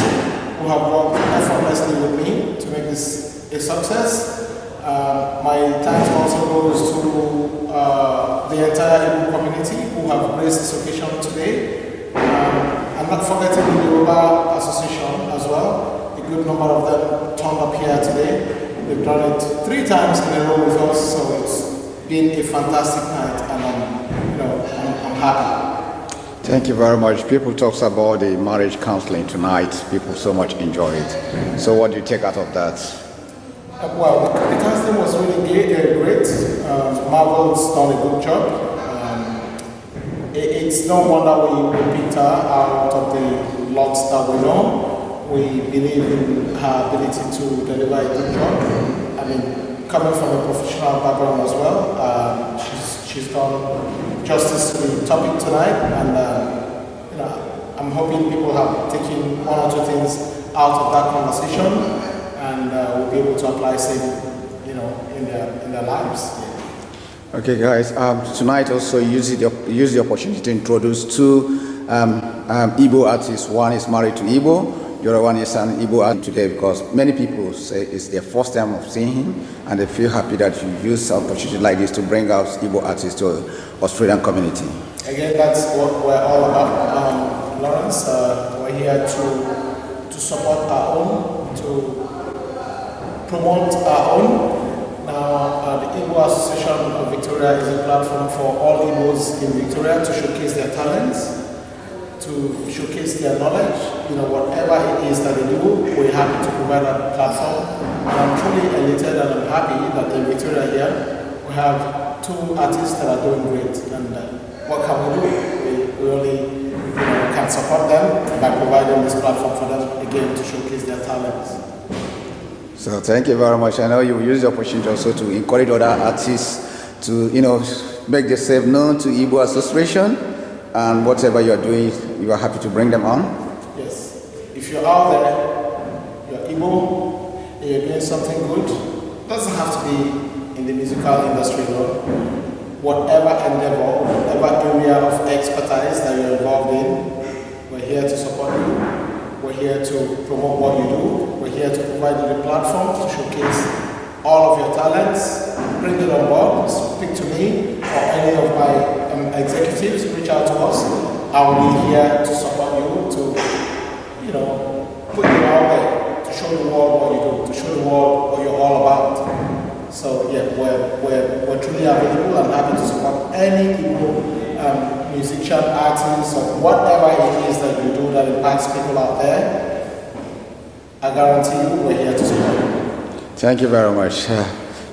who have worked effortlessly with me to make this a success. My thanks also goes to the entire Igbo community who have graced this occasion today. I'm not forgetting the Yoruba Association as well. A good number of them turned up here today. They've done it 3 times in a row with us, so it's been a fantastic night, and I'm happy. Thank you very much. People talk about the marriage counseling tonight. People so much enjoy it. So what do you take out of that? Well, the counseling was really great. Marvel's done a good job. It's no wonder we picked her out of the lots that we know. We believe in her ability to deliver a good job. I mean, coming from a professional background as well, she's done justice to the topic tonight, and I'm hoping people have taken one or two things out of that conversation, and will be able to apply same, in their lives. Okay, guys. Tonight also use the opportunity to introduce two Igbo artists. One is married to Igbo, the other one is an Igbo artist today, because many people say it's their first time of seeing him, and they feel happy that you use an opportunity like this to bring out Igbo artists to the Australian community. Again, that's what we're all about, Lawrence. We're here to support our own, to promote our own. Now, the Igbo Association of Victoria is a platform for all Igbos in Victoria to showcase their talents, to showcase their knowledge. Whatever it is that they do, we're happy to provide that platform. And I'm truly elated and I'm happy that in Victoria here, we have two artists that are doing great. And what can we do? We only can support them by providing this platform for them, again, to showcase their talents. So thank you very much. I know you will use the opportunity also to encourage other artists to, make themselves known to Igbo Association, and whatever you are doing, you are happy to bring them on. Yes. If you're out there, you're Igbo, and you're doing something good, it doesn't have to be in the musical industry, Whatever endeavor, whatever area of expertise that you're involved in, we're here to support you. We're here to promote what you do. We're here to provide you the platform to showcase all of your talents. Bring it on board. Speak to me or any of my executives. Reach out to us. I'll be here to support you, to put you out there, to show the world what you do, to show the world what you're all about. So yeah, we're truly available and happy to support any people. Musician, artists, or whatever it is that you do that impacts people out there, I guarantee you we're here to support you. Thank you very much.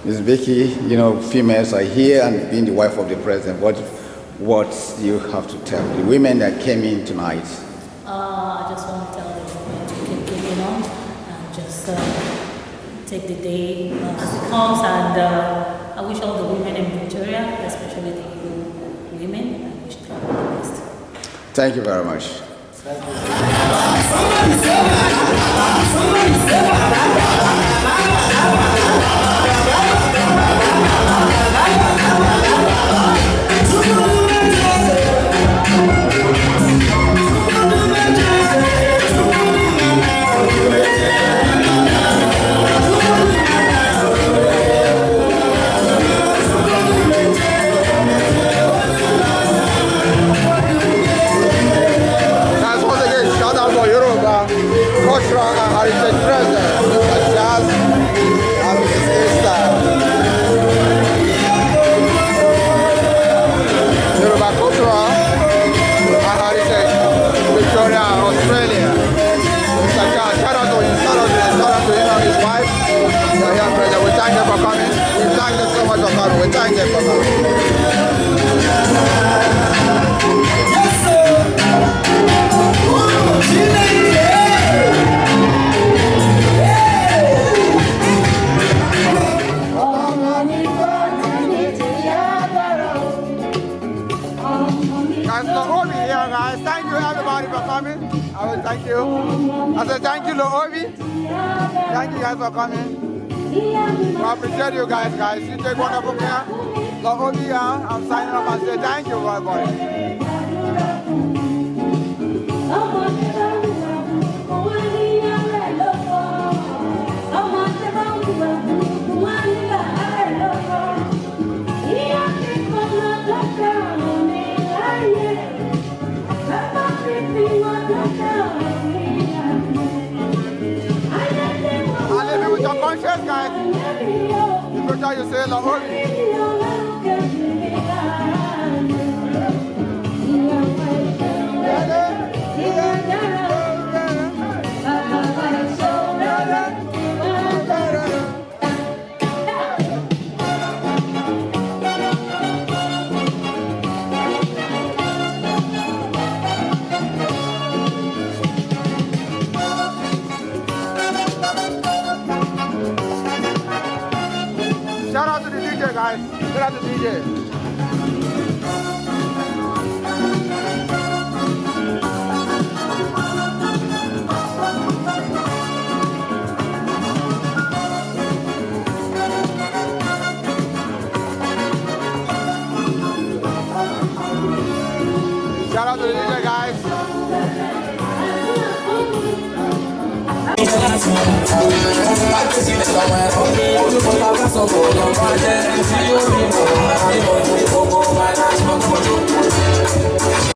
Ms. Vicky, females are here, and being the wife of the president, what you have to tell the women that came in tonight? I just want to tell them to keep keeping on and just take the day as it comes, and I wish all the women in Victoria, especially the women, I wish them all the best. Thank you very much. Thank you. I said thank you, Loovi. Thank you guys for coming. I appreciate you guys. You take wonderful care. Loovi, I'm signing up and say thank you, everybody. Conscious guys, you better you say Shout out to the DJ, guys. Shout out to the DJ. Olùkọ́ ta fẹ́ sọ kò lọ́ọ́ bá jẹ́ tí yóò rí mọ̀ àti ọ̀gbìn gbogbo wa láti mọ̀ kọ́jú.